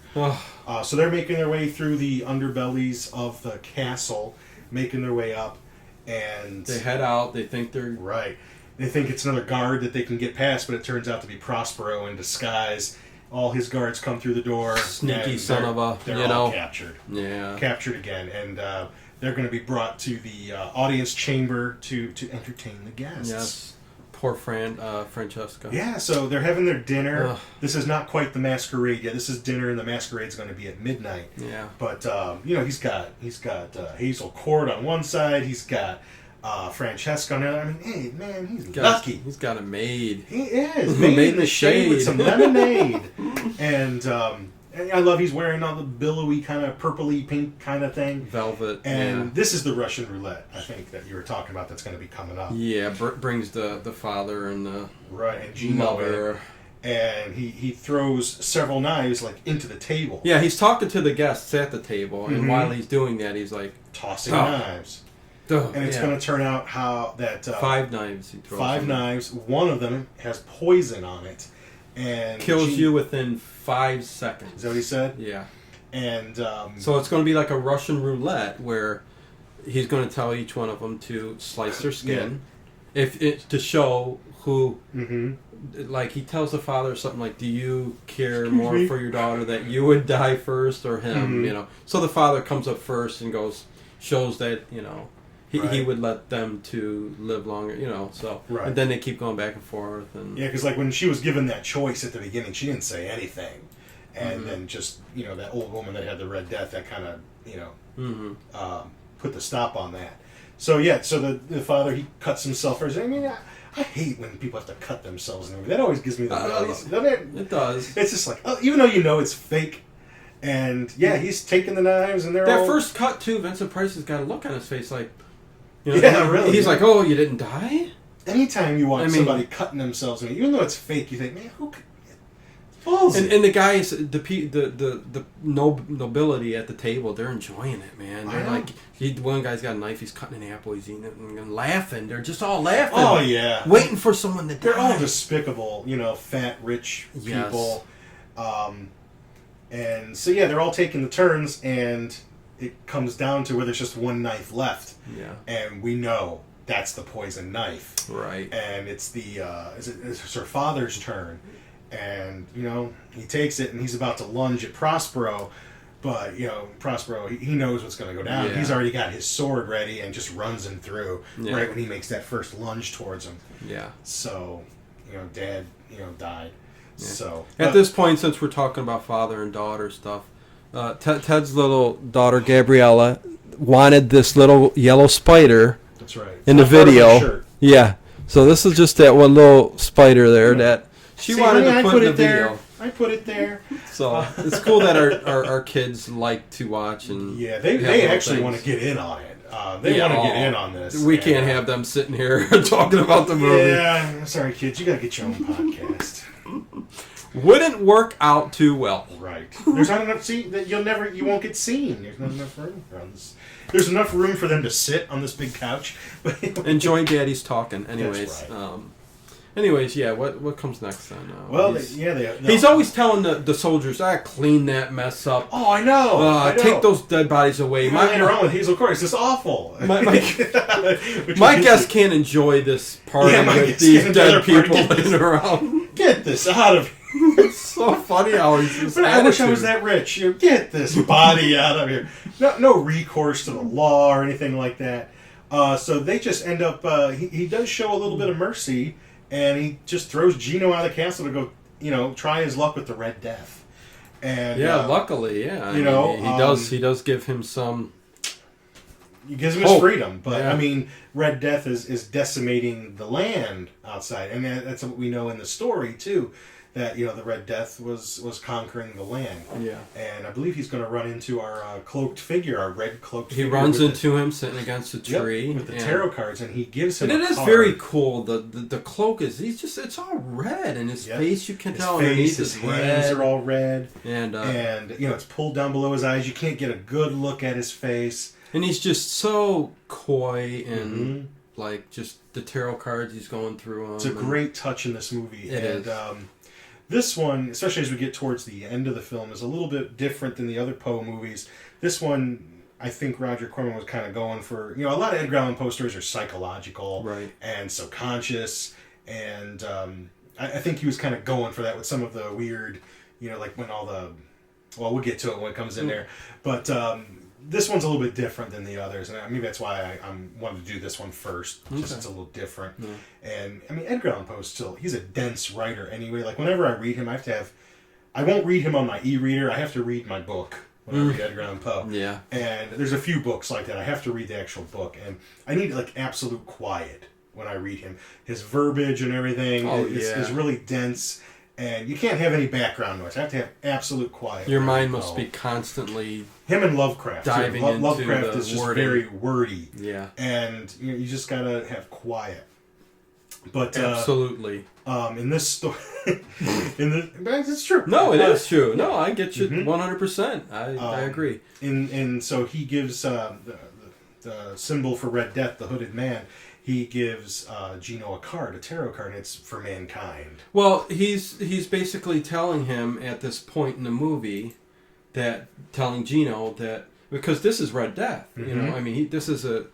S2: So they're making their way through the underbellies of the castle, making their way up, and
S1: they head out. They think they're
S2: right. They think it's another guard that they can get past, but it turns out to be Prospero in disguise. All his guards come through the door.
S1: Sneaky son of a,
S2: they're all captured.
S1: Yeah,
S2: captured again, and they're going to be brought to the audience chamber to entertain the guests.
S1: Yes. Poor Francesca.
S2: Yeah, so they're having their dinner. Ugh. This is not quite the masquerade yet. This is dinner, and the masquerade's going to be at midnight.
S1: Yeah.
S2: But he's got Hazel Court on one side. He's got Francesca on the other. I mean, hey man, he's lucky.
S1: He's got a maid.
S2: He is made in the shade with some lemonade, and I love he's wearing all the billowy kind of purpley pink kind of thing.
S1: Velvet.
S2: And this is the Russian roulette, I think, that you were talking about that's going to be coming up.
S1: Yeah, brings the father and the
S2: and Gino
S1: mother.
S2: And he throws several knives into the table.
S1: Yeah, he's talking to the guests at the table, and while he's doing that, he's like
S2: tossing knives. And it's going to turn out how that
S1: 5 knives he throws.
S2: 5 knives. One of them has poison on it, and
S1: kills you within 5 seconds.
S2: Is that what he said?
S1: Yeah.
S2: And
S1: so it's going to be like a Russian roulette where he's going to tell each one of them to slice their skin, to show who. Like he tells the father something like, "Do you care more for your daughter that you would die first or him?" So the father comes up first and shows that he would let them to live longer, So and then they keep going back and forth, and
S2: because when she was given that choice at the beginning, she didn't say anything, and then just that old woman that had the Red Death that kind of put the stop on that. So the father, he cuts himself first. I mean, I hate when people have to cut themselves. That always gives me the willies, doesn't it?
S1: It does.
S2: It's just like, even though it's fake. And he's taking the knives, and they're
S1: that
S2: all...
S1: first cut too. Vincent Price has got a look on his face like,
S2: really.
S1: He's like, "Oh, you didn't die."
S2: Anytime you watch somebody cutting themselves, even though it's fake, you think, "Man, who could?" And
S1: the guys, the nobility at the table, they're enjoying it, man. They're like, one guy's got a knife, he's cutting an apple, he's eating it, and laughing. They're just all laughing.
S2: Oh yeah,
S1: waiting for someone to die.
S2: They're all despicable, fat, rich people. And so they're all taking the turns, and it comes down to where there's just one knife left.
S1: Yeah,
S2: and we know that's the poison knife.
S1: Right.
S2: And it's it's her father's turn. And, he takes it and he's about to lunge at Prospero. But, Prospero, he knows what's going to go down. Yeah. He's already got his sword ready and just runs him through right when he makes that first lunge towards him.
S1: Yeah.
S2: So, Dad, died. Yeah. So
S1: at this point, since we're talking about father and daughter stuff, Ted's little daughter, Gabriella, wanted this little yellow spider.
S2: That's right.
S1: In the video. Yeah. So this is just that one little spider there that... She wanted to put in the video.
S2: I put it there.
S1: So it's cool that our kids like to watch and
S2: they actually want to get in on it. They want to get in on this.
S1: We can't have them sitting here talking about the movie.
S2: Yeah, sorry kids, you gotta get your own podcast.
S1: Wouldn't work out too well.
S2: Right. There's not enough that you won't get seen. There's not enough room for this. There's enough room for them to sit on this big couch.
S1: Enjoy Daddy's talking. Anyways.
S2: That's right.
S1: Anyways, what comes next then?
S2: He's
S1: always telling the soldiers, clean that mess up.
S2: Oh, I know.
S1: Take those dead bodies away.
S2: Later on with Hazel Court, it's just awful.
S1: My guests can't enjoy this party with these dead people laying around.
S2: Get this out of here.
S1: It's so funny how he's just
S2: But I wish I was that rich. You know, get this body out of here. No recourse to the law or anything like that. So they just end up. He does show a little bit of mercy, and he just throws Gino out of the castle to go, try his luck with the Red Death. And
S1: luckily, yeah. He does give him some.
S2: He gives him his
S1: hope.
S2: freedom, but
S1: Yeah.
S2: I mean, Red Death is decimating the land outside, and that's what we know in the story too. That the Red Death was conquering the land.
S1: Yeah.
S2: And I believe he's going to run into our cloaked figure, our red cloaked
S1: He
S2: figure.
S1: runs
S2: with
S1: into him sitting against a tree.
S2: with the
S1: and-
S2: tarot cards, and he gives him
S1: And it
S2: a
S1: is
S2: card.
S1: very cool. The cloak is it's all red, and his
S2: Yep.
S1: face you can
S2: His
S1: tell
S2: face,
S1: underneath
S2: his
S1: is
S2: hands
S1: red.
S2: are all red,
S1: and
S2: it's pulled down below his eyes. You can't get a good look at his face.
S1: and he's just so coy and
S2: Mhm.
S1: like just the tarot cards he's going through.
S2: It's a great touch in this movie.
S1: It
S2: and,
S1: is.
S2: This one, especially as we get towards the end of the film, is a little bit different than the other Poe movies. This one, I think Roger Corman was kind of going for, a lot of Edgar Allan Poe stories are psychological
S1: Right.
S2: and subconscious, and I think he was kind of going for that with some of the weird, like when all the, well, we'll get to it when it comes in there, but this one's a little bit different than the others, and maybe that's why I wanted to do this one first, just
S1: Okay.
S2: it's a little different.
S1: Yeah.
S2: And I mean, Edgar Allan Poe he's a dense writer anyway. Like whenever I read him, I won't read him on my e-reader. I have to read my book when I read Edgar Allan Poe.
S1: Yeah.
S2: And there's a few books like that. I have to read the actual book, and I need like absolute quiet when I read him. His verbiage and everything is really dense. And you can't have any background noise. I have to have absolute quiet.
S1: Your
S2: when I
S1: mind
S2: read
S1: must
S2: Poe.
S1: be constantly
S2: Him and Lovecraft. too.
S1: diving into
S2: Lovecraft
S1: the
S2: is just
S1: wording.
S2: very wordy,
S1: yeah.
S2: and you just gotta have quiet. But
S1: Absolutely.
S2: in this story, but it's true.
S1: No, it is true. No, I get you
S2: Mhm.
S1: 100%. I agree.
S2: And so he gives the symbol for Red Death, the hooded man. He gives Gino a card, a tarot card, and it's for mankind.
S1: Well, he's basically telling him at this point in the movie telling Gino that because this is Red Death,
S2: Mhm.
S1: I mean, this is a,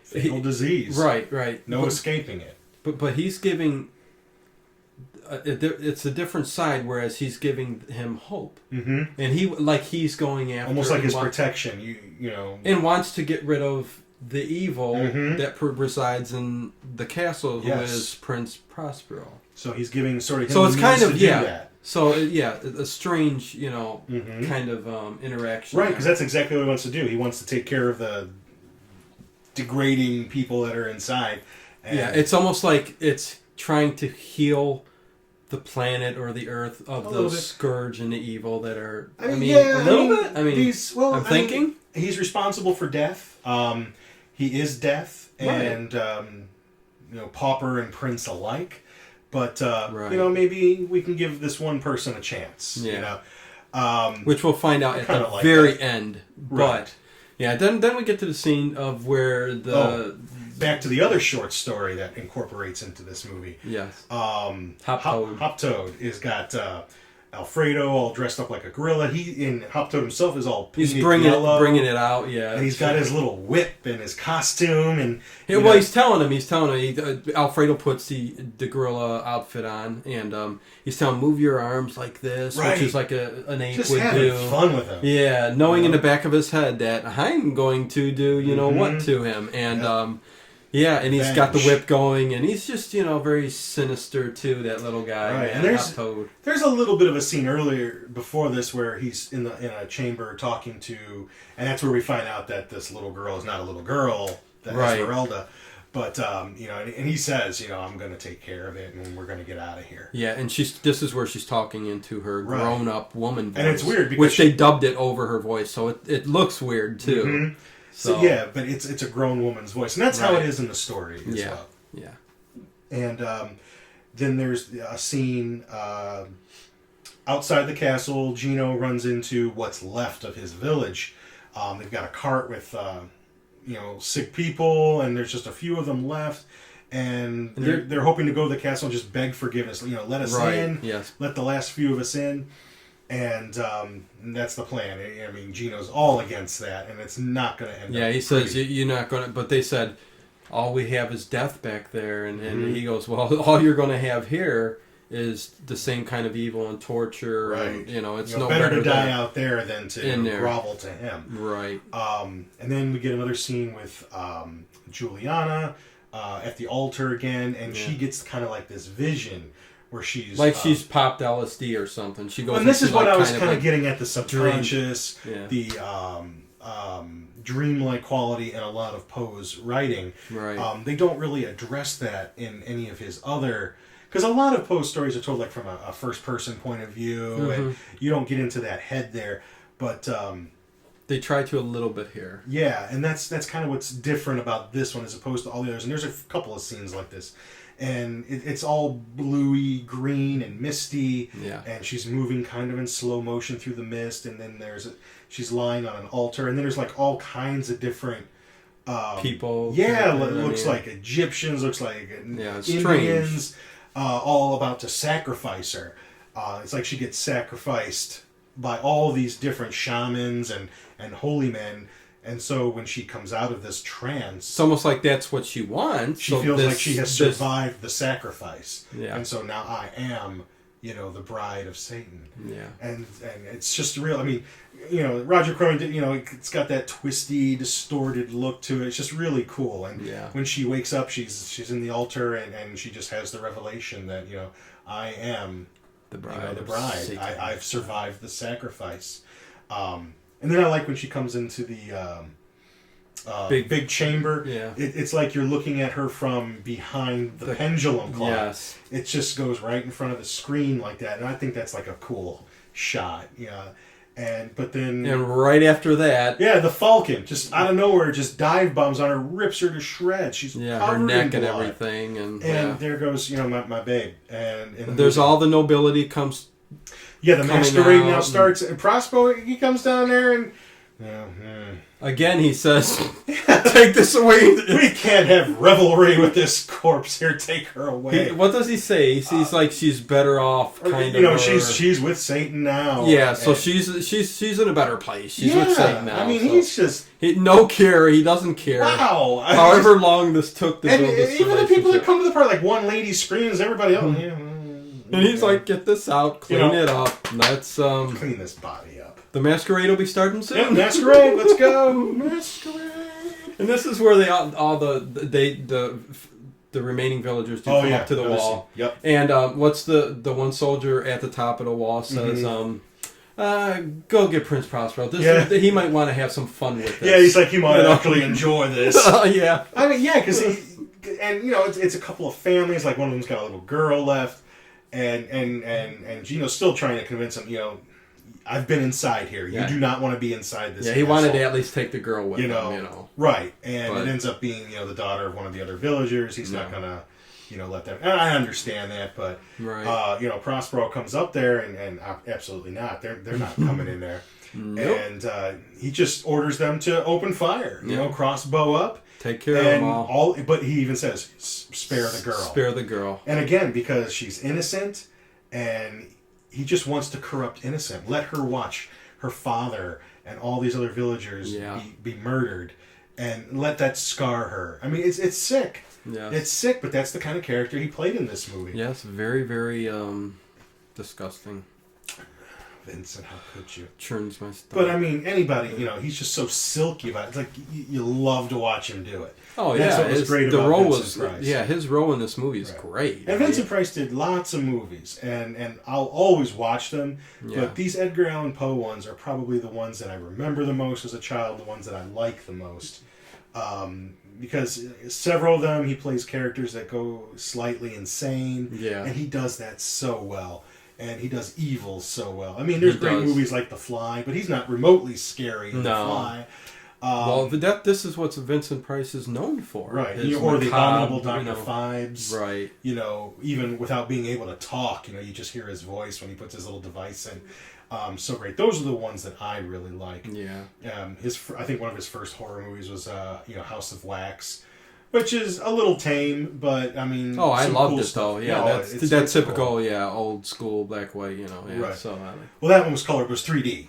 S2: Fatal disease.
S1: right.
S2: No escaping it.
S1: But he's giving. It's a different side, whereas he's giving him hope,
S2: Mm-hmm.
S1: and he's going after
S2: Almost like
S1: and
S2: his
S1: wa-
S2: protection. You know.
S1: and wants to get rid of the evil
S2: Mhm.
S1: that resides in the castle, who is
S2: Yes.
S1: Prince Prospero.
S2: So he's giving sort of him
S1: So it's
S2: the
S1: kind
S2: means
S1: of
S2: to do
S1: yeah.
S2: that.
S1: So a strange
S2: Mhm.
S1: kind of interaction.
S2: Right,
S1: there.
S2: because that's exactly what he wants to do. He wants to take care of the degrading people that are inside. And
S1: Yeah, it's almost like it's trying to heal the planet or the earth of
S2: A little
S1: the
S2: bit.
S1: scourge and the evil that are.
S2: I mean,
S1: a little bit. I mean, I'm thinking.
S2: He's responsible for death. He is death,
S1: Right.
S2: and pauper and prince alike. But
S1: Right.
S2: maybe we can give this one person a chance.
S1: Yeah.
S2: You know,
S1: Which we'll find out at
S2: kinda
S1: the
S2: like
S1: very
S2: that.
S1: end.
S2: Right.
S1: But yeah, then we get to the scene of where the
S2: back to the other short story that incorporates into this movie.
S1: yes.
S2: Hop
S1: Toad.
S2: Toad has got Alfredo all dressed up like a gorilla. Hop Toad himself is all painted
S1: He's bringing
S2: yellow,
S1: it out. Yeah,
S2: and he's got his little whip and his costume, and
S1: Yeah, well, he's telling him. Alfredo puts the gorilla outfit on, and he's telling him, move your arms like this,
S2: Right.
S1: which is like an ape
S2: just
S1: would
S2: having
S1: do.
S2: fun with him.
S1: Yeah, knowing in
S2: Yeah.
S1: the back of his head that I'm going to do, what to him, and and he's got the
S2: Revenge.
S1: whip going, and he's just very sinister too. That little guy,
S2: Right,
S1: man,
S2: and
S1: Hop Toad.
S2: There's a little bit of a scene earlier before this where he's in a chamber talking to, and that's where we find out that this little girl is not a little girl, that
S1: Right.
S2: Esmeralda. But and he says, I'm going to take care of it, and we're going to get out of here.
S1: Yeah, and this is where she's talking into her
S2: Right.
S1: grown-up woman voice,
S2: And it's weird because
S1: which they dubbed it over her voice, so it looks weird too.
S2: Mhm. So yeah, but it's a grown woman's voice, and that's how
S1: Right.
S2: it is in the story as
S1: Yeah.
S2: well.
S1: Yeah.
S2: And then there's a scene outside the castle. Gino runs into what's left of his village. They've got a cart with sick people, and there's just a few of them left. And they're hoping to go to the castle and just beg forgiveness. Let us
S1: Right.
S2: in.
S1: Yes.
S2: Let the last few of us in. And that's the plan. I mean, Gino's all against that, and it's not going to end up.
S1: Yeah, he says
S2: pretty.
S1: you're not going to. But they said all we have is death back there, and
S2: Mhm.
S1: he goes, well, all you're going to have here is the same kind of evil and torture.
S2: Right.
S1: And, it's
S2: You know,
S1: no
S2: better to die
S1: than-
S2: out there than to
S1: in there.
S2: grovel to him.
S1: Right.
S2: And then we get another scene with Juliana at the altar again, and she gets kind of like this vision where she's
S1: She's popped LSD or something. She goes.
S2: and this is
S1: into,
S2: what
S1: like,
S2: I was
S1: kind
S2: kind
S1: of
S2: of getting at, the subconscious,
S1: Yeah.
S2: the dreamlike quality in a lot of Poe's writing.
S1: Right.
S2: They don't really address that in any of his other... Because a lot of Poe's stories are told like from a first-person point of view, and you don't get into that head there. But
S1: they try to a little bit here.
S2: yeah, and that's kind of what's different about this one as opposed to all the others. And there's a couple of scenes like this. And it's all bluey green and misty.
S1: Yeah.
S2: And she's moving kind of in slow motion through the mist. And then she's lying on an altar. And then there's like all kinds of different...
S1: People.
S2: Yeah,
S1: I
S2: looks
S1: mean,
S2: like Egyptians, looks like
S1: it's
S2: Indians, all about to sacrifice her. It's like she gets sacrificed by all these different shamans and holy men. And so when she comes out of this trance,
S1: It's almost like that's what she wants.
S2: she feels like she has survived the sacrifice.
S1: Yeah.
S2: And so now I am, the bride of Satan.
S1: Yeah.
S2: And it's just real. I mean, Roger Corman did, it's got that twisty, distorted look to it. It's just really cool. And
S1: Yeah.
S2: when she wakes up, she's in the altar and she just has the revelation that, I am
S1: The bride.
S2: the
S1: of
S2: bride.
S1: Satan.
S2: I've survived the sacrifice. And then I like when she comes into the big chamber.
S1: Yeah.
S2: It's like you're looking at her from behind the pendulum clock.
S1: Yes.
S2: It just goes right in front of the screen like that, and I think that's like a cool shot. Yeah. But then
S1: And right after that,
S2: the Falcon just out of nowhere just dive bombs on her, rips her to shreds. She's
S1: her
S2: covered
S1: neck
S2: in
S1: and
S2: blood.
S1: everything, and
S2: There goes my babe. And
S1: there's all the nobility comes.
S2: the
S1: coming
S2: masquerade now
S1: out
S2: starts. And Prospero, he comes down there and
S1: Again, he says, "Take this away."
S2: we can't have revelry with this corpse here. Take her away.
S1: What does he say? He's like she's better off, kind of. or-
S2: she's with Satan now.
S1: Yeah, so
S2: And-
S1: she's in a better place. She's with Satan now.
S2: I mean,
S1: so.
S2: he's just
S1: no care. He doesn't care.
S2: wow.
S1: However long this took to
S2: and
S1: build this
S2: even the people that
S1: relationship.
S2: come to the party, like one lady screams, everybody else.
S1: And he's like, "Get this out, clean it up." And that's
S2: clean this body up.
S1: the masquerade will be starting
S2: Yeah,
S1: soon.
S2: masquerade, let's go. Masquerade.
S1: And this is where the remaining villagers do come up to the wall.
S2: Yep.
S1: And what's the one soldier at the top of the wall says, "Go get Prince Prospero. He might want to have some fun with this."
S2: Yeah, he's like, he might actually enjoy this.
S1: Yeah.
S2: I mean, yeah, because it's a couple of families. Like one of them's got a little girl left, and Gino's still trying to convince him. I've been inside here.
S1: Yeah.
S2: You do not want to be inside this.
S1: Yeah, he wanted to
S2: castle."
S1: at least take the girl with him.
S2: Right, and
S1: But-
S2: it ends up being the daughter of one of the other villagers. He's not gonna let them. And I understand that, but
S1: Right.
S2: Prospero comes up there, and absolutely not. They're not coming in there.
S1: Nope.
S2: And he just orders them to open fire. Crossbow up.
S1: Take care
S2: And
S1: of them all.
S2: but he even says, "Spare the girl."
S1: Spare the girl.
S2: And again, because she's innocent, and he just wants to corrupt innocent. Let her watch her father and all these other villagers be murdered, and let that scar her. I mean, it's sick.
S1: Yes.
S2: It's sick, but that's the kind of character he played in this movie.
S1: Yes, very, very disgusting.
S2: Vincent, how could you?
S1: Churns my stomach.
S2: But I mean, anybody, he's just so silky about it. It's like you love to watch him do it.
S1: Oh
S2: That's
S1: yeah,
S2: what was great
S1: the
S2: about
S1: role
S2: Vincent
S1: was
S2: Price.
S1: his role in this movie is great.
S2: And Vincent Price did lots of movies, and I'll always watch them.
S1: Yeah.
S2: But these Edgar Allan Poe ones are probably the ones that I remember the most as a child, the ones that I like the most. Because several of them, he plays characters that go slightly insane.
S1: Yeah.
S2: And he does that so well. And he does evil so well. I mean, there's great movies like The Fly, but he's not remotely scary in The Fly.
S1: Well, this is what Vincent Price is known for,
S2: Right?
S1: His
S2: Or The
S1: macabre,
S2: Abominable Dr. Phibes.
S1: right?
S2: Even without being able to talk, you just hear his voice when he puts his little device in. So great. Those are the ones that I really like.
S1: Yeah.
S2: I think one of his first horror movies was House of Wax, which is a little tame, but I mean.
S1: Oh, I
S2: some
S1: loved
S2: cool
S1: it
S2: stuff.
S1: though. Yeah,
S2: No,
S1: that's
S2: it's
S1: typical.
S2: cool.
S1: Yeah, old school black white. Yeah.
S2: Right.
S1: So
S2: Well, that one was colored. It was 3D,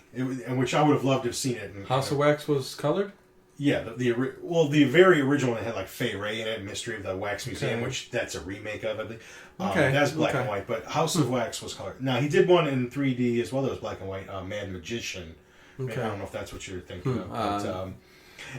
S2: which I would have loved to have seen it.
S1: House of Wax was colored.
S2: Yeah, the very original one had like Fay Ray in it, Mystery of the Wax Museum,
S1: Okay.
S2: which that's a remake of it.
S1: Okay,
S2: That's black
S1: okay.
S2: and white, but House of Wax was colored. Now he did one in 3D as well that was black and white. Mad Magician.
S1: Okay.
S2: I don't know if that's what you're thinking of, but,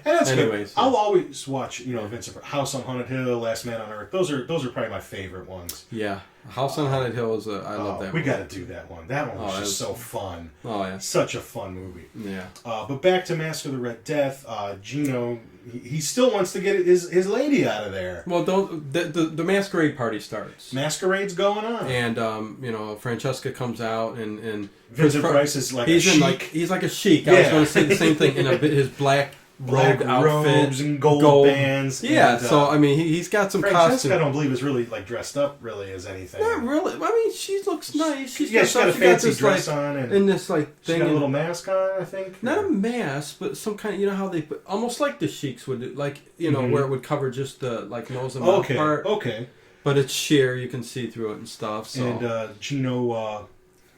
S2: and that's
S1: anyways,
S2: good. I'll always watch, Vincent House on Haunted Hill, Last Man on Earth. Those are probably my favorite ones.
S1: Yeah, House on Haunted Hill is I love that.
S2: We
S1: one.
S2: got to do that one. That one was
S1: that
S2: just
S1: was-
S2: so fun.
S1: Oh yeah,
S2: Such a fun movie.
S1: yeah.
S2: But back to Mask of the Red Death. Gino, he still wants to get his lady out of there.
S1: Well, the masquerade party starts,
S2: Masquerade's going on.
S1: and Francesca comes out, and
S2: Vincent
S1: Chris-
S2: Price is like
S1: he's
S2: a
S1: in
S2: chic.
S1: like he's like a chic. I was
S2: Yeah.
S1: going to say the same thing in his black
S2: Black
S1: robed outfit,
S2: robes and gold bands.
S1: Yeah,
S2: and,
S1: so I mean, he's got some
S2: Francesca, I
S1: costume.
S2: don't believe is really like dressed up really as anything.
S1: Not really. I mean, she looks nice. She's
S2: Yeah, she's got a fancy
S1: this,
S2: dress
S1: like,
S2: on and
S1: in this like
S2: she's
S1: thing.
S2: got a
S1: and-
S2: little mask on, I think.
S1: Not a mask, but some kind of, how they put, almost like the Sheiks would do, like, where it would cover just the, like, nose and mouth
S2: Okay,
S1: part.
S2: okay.
S1: But it's sheer, you can see through it and stuff, so.
S2: And Gino,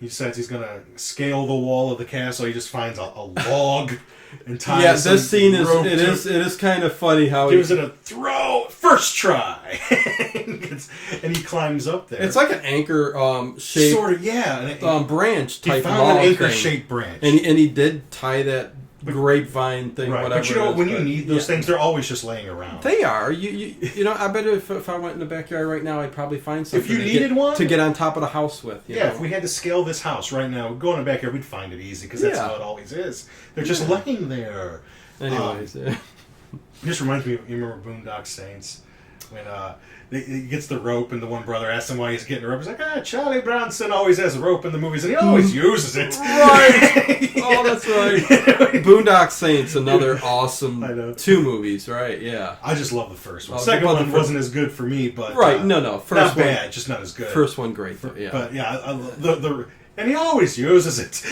S2: he decides he's going to scale the wall of the castle. He just finds a log and ties
S1: yeah,
S2: some
S1: this scene
S2: rope to
S1: it is kind of funny how
S2: gives it a throw, first try. and he climbs up there.
S1: it's like an anchor, shaped,
S2: Sort of, yeah. And
S1: branch
S2: he
S1: type
S2: found
S1: log
S2: an
S1: thing.
S2: anchor-shaped branch.
S1: And he did tie that grapevine thing,
S2: right.
S1: whatever.
S2: But you know,
S1: it is,
S2: when you
S1: but-
S2: need those
S1: yeah.
S2: things, they're always just laying around.
S1: They are. I bet if I went in the backyard right now, I'd probably find something.
S2: you needed one?
S1: to get on top of the house with. You
S2: Yeah,
S1: know?
S2: if we had to scale this house right now, we'd go in the backyard, we'd find it easy, because that's
S1: Yeah.
S2: how it always is. They're just laying there.
S1: Anyways,
S2: It just reminds me of, you remember Boondock Saints? When he gets the rope and the one brother asks him why he's getting the rope. He's like, Charlie Bronson always has a rope in the movies and he always uses it.
S1: Right. Oh, that's right. Boondock Saints, another awesome
S2: I know.
S1: 2 movies, right? Yeah.
S2: I just love the first one.
S1: Oh,
S2: Second
S1: but the
S2: one
S1: first-
S2: wasn't as good for me, but
S1: Right. No. First
S2: not
S1: one.
S2: bad, just not as good.
S1: First one, great. Though, yeah.
S2: But yeah, I love the and he always uses it.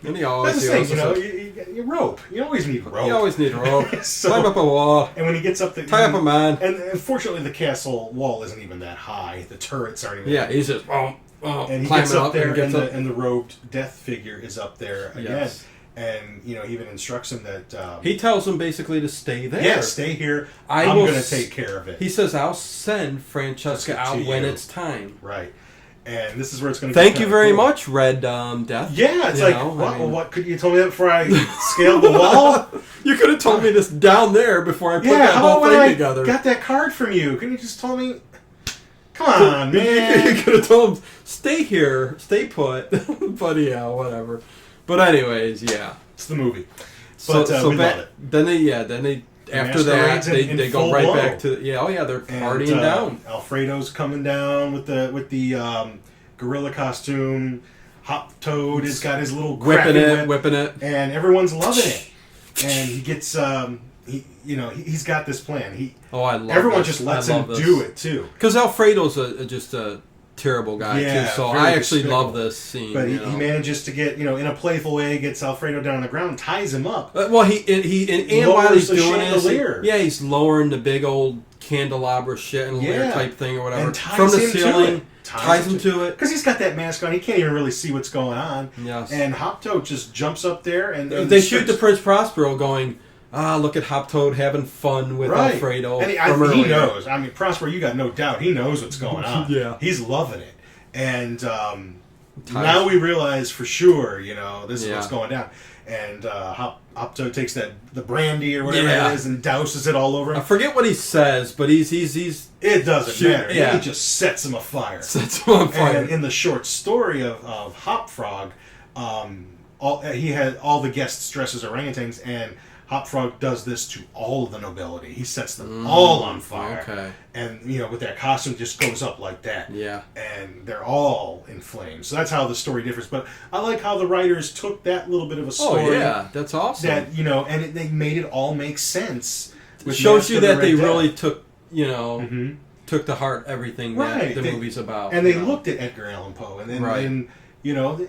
S1: And he
S2: That's
S1: always
S2: the thing,
S1: uses
S2: you rope. You always need rope.
S1: You always need a rope.
S2: So-
S1: Climb up a wall.
S2: And when he gets up the
S1: Tie up a man.
S2: and unfortunately the castle wall isn't even that high. The turrets aren't even.
S1: Yeah, he's just
S2: And he
S1: climbing
S2: gets up there,
S1: and gets
S2: and,
S1: up.
S2: and the robed death figure is up there again.
S1: Yes.
S2: And he even instructs him that
S1: He tells him basically to stay there.
S2: yeah, stay here.
S1: I
S2: I'm
S1: will
S2: going to
S1: s-
S2: take care of it.
S1: He says, "I'll send Francesca
S2: To
S1: out when
S2: you.
S1: it's time."
S2: Right. And this is where it's going to.
S1: Thank you very much, Red Death.
S2: Yeah, it's
S1: You
S2: like,
S1: know,
S2: what?
S1: I mean-
S2: What could you told me that before I scaled the wall?
S1: You could have told me this down there before I put
S2: Yeah,
S1: that
S2: how
S1: whole
S2: about when
S1: thing
S2: I
S1: together.
S2: got that card from you? Couldn't you just told me? Come on,
S1: You
S2: man.
S1: could have told him, stay here, stay put. But yeah, whatever. But anyways, yeah.
S2: It's the movie. But we love it.
S1: Then they after that
S2: masquerades in
S1: they go
S2: full
S1: right
S2: blow.
S1: back to they're partying
S2: And,
S1: down.
S2: Alfredo's coming down with the gorilla costume. Hop Toad has got his little cracking
S1: Whipping it.
S2: and everyone's loving it. And he gets he's got this plan.
S1: I love
S2: Everyone
S1: this.
S2: just lets
S1: I
S2: him
S1: love
S2: do
S1: this.
S2: it too.
S1: Because Alfredo's just a terrible guy
S2: Yeah,
S1: too. So
S2: very
S1: I actually
S2: despicable.
S1: love this scene.
S2: But he
S1: you know.
S2: manages to get in a playful way, gets Alfredo down on the ground, ties him up.
S1: Well, and while
S2: Lowers
S1: he's
S2: the
S1: doing this,
S2: chandelier.
S1: he's lowering the big old candelabra chandelier
S2: Yeah.
S1: type thing or whatever
S2: And ties
S1: from the
S2: him to
S1: ceiling.
S2: it.
S1: Ties him to it.
S2: Because he's got that mask on, he can't even really see what's going on.
S1: Yes.
S2: And Hop Toad just jumps up there and
S1: They shoot the Prince Prospero going, look at Hop Toad having fun with
S2: right.
S1: Alfredo.
S2: And he
S1: from earlier.
S2: knows. I mean, Prospero, you got no doubt. He knows what's going on.
S1: Yeah.
S2: He's loving it. And now we realize for sure, this is what's going down. And Hop Toad takes the brandy or whatever
S1: Yeah.
S2: it is and douses it all over
S1: I
S2: him.
S1: forget what he says, but he's
S2: It doesn't
S1: Shoot,
S2: matter.
S1: yeah.
S2: He just sets him afire.
S1: sets him on fire.
S2: And in the short story of Hop Frog, he had all the guests dressed as orangutans, and Hop Frog does this to all of the nobility. He sets them all on fire.
S1: Okay.
S2: And, with their costume just goes up like that.
S1: Yeah.
S2: And they're all in flames. So that's how the story differs. But I like how the writers took that little bit of a story.
S1: Oh yeah, that's awesome.
S2: That, and they made it all make sense.
S1: It
S2: with
S1: shows
S2: Mask
S1: you
S2: of the
S1: that
S2: Red
S1: they
S2: Death.
S1: really took
S2: Mhm.
S1: took to heart everything
S2: Right.
S1: that the movie's about.
S2: And they
S1: you know.
S2: looked at Edgar Allan Poe, and then,
S1: Right.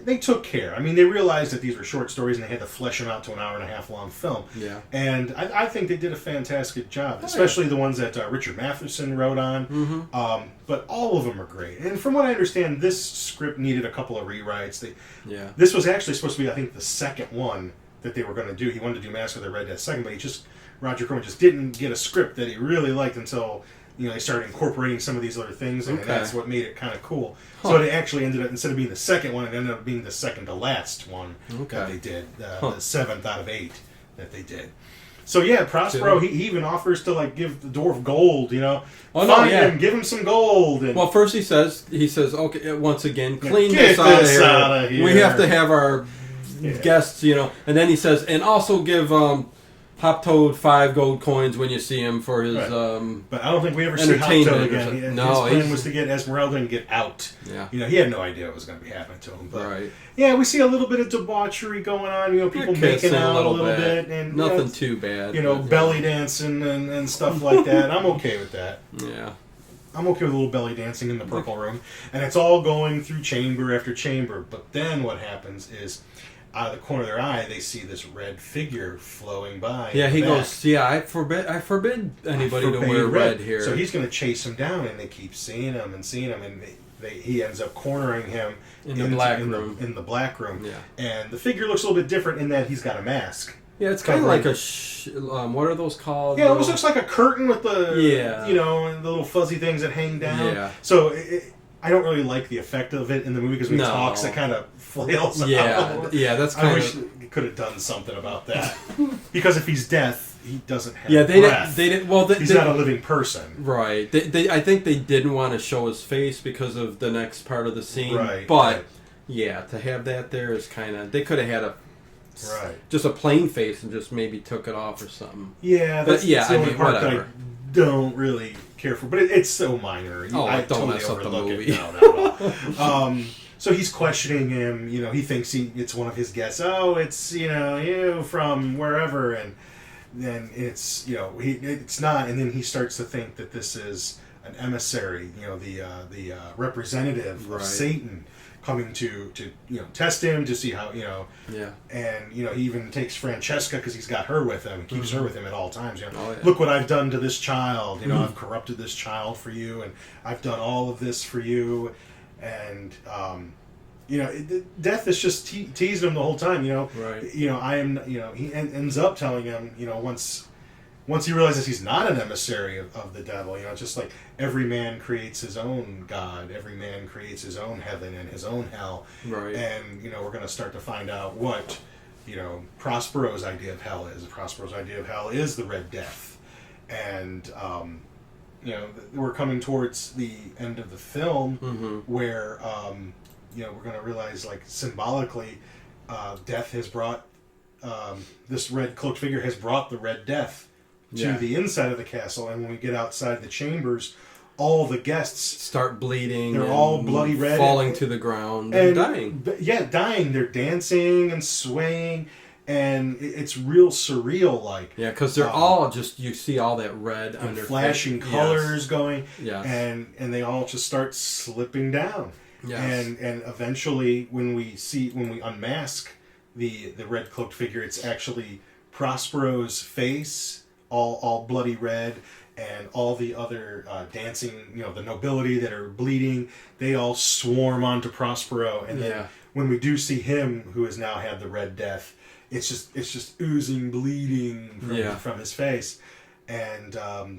S2: they took care. I mean, they realized that these were short stories, and they had to flesh them out to an hour and a half long film.
S1: Yeah.
S2: And I think they did a fantastic job, especially the ones that Richard Matheson wrote on.
S1: Mm-hmm.
S2: But all of them are great. And from what I understand, this script needed a couple of rewrites.
S1: Yeah.
S2: This was actually supposed to be, I think, the second one that they were going to do. He wanted to do Mask of the Red Death second, but he just Roger Corman just didn't get a script that he really liked until they started incorporating some of these other things, and that's what made it kind of cool. So it actually ended up, instead of being the second one, it ended up being the second to last one that they did, the 7th out of 8 that they did. So yeah, Prospero, he even offers to give the dwarf gold, find him, give him some gold. And,
S1: well, first he says, okay, once again, clean this out of here. We have to have our guests, and then he says, and also give Hop Toad 5 gold coins when you see him for his
S2: but I don't think we ever see Hop Toad again. His plan was to get Esmeralda and get out.
S1: Yeah.
S2: He had no idea what was going to be happening to him. But yeah, we see a little bit of debauchery going on. People making out a little bit, and
S1: nothing too bad.
S2: Belly dancing and stuff like that. I'm okay with that.
S1: Yeah.
S2: I'm okay with a little belly dancing in the Purple Room, and it's all going through chamber after chamber. But then what happens is, out of the corner of their eye, they see this red figure flowing by.
S1: Yeah, he goes, I forbid anybody to wear red here.
S2: So he's going to chase him down, and they keep seeing him, and he ends up cornering him
S1: in the black room.
S2: Yeah. And the figure looks a little bit different in that he's got a mask.
S1: Yeah, it's kind of like a what are those called?
S2: Yeah, it almost looks like a curtain with the the little fuzzy things that hang down.
S1: Yeah.
S2: So I don't really like the effect of it in the movie because when he talks, it kind of flails out.
S1: Yeah, that's kind
S2: I wish you could have done something about that. Because if he's deaf, he doesn't have breath. He's not a living person.
S1: Right. I think they didn't want to show his face because of the next part of the scene.
S2: Right.
S1: But, to have that there is kind of... They could have had just a plain face and just maybe took it off or something.
S2: Yeah, that's the only part that I don't really care for. But it's so minor.
S1: I
S2: don't
S1: totally
S2: mess up the
S1: movie.
S2: No, not at all. So he's questioning him. He thinks it's one of his guests. Oh, it's you from wherever, and then it's it's not. And then he starts to think that this is an emissary. The representative of Satan coming to test him to see how and he even takes Francesca because he's got her with him and keeps her with him at all times. Look what I've done to this child. I've corrupted this child for you, and I've done all of this for you. And Death is just teasing him the whole time. I am. He ends up telling him. Once he realizes he's not an emissary of the devil. It's just like every man creates his own god. Every man creates his own heaven and his own hell.
S1: Right.
S2: And we're going to start to find out what Prospero's idea of hell is. Prospero's idea of hell is the Red Death, and we're coming towards the end of the film where we're going to realize, symbolically, Death has brought this red cloaked figure has brought the Red Death to the inside of the castle, and when we get outside the chambers, all the guests
S1: start bleeding.
S2: They're all bloody red,
S1: falling to the ground, and dying.
S2: Yeah, dying. They're dancing and swaying. And it's real surreal,
S1: Yeah, because they're all just, you see all that red
S2: and flashing colors going,
S1: yes.
S2: and they all just start slipping down.
S1: Yes.
S2: And eventually, when we unmask the red cloaked figure, it's actually Prospero's face, all bloody red, and all the other dancing, the nobility that are bleeding, they all swarm onto Prospero, and then when we do see him, who has now had the Red Death, it's just oozing, bleeding from his face, and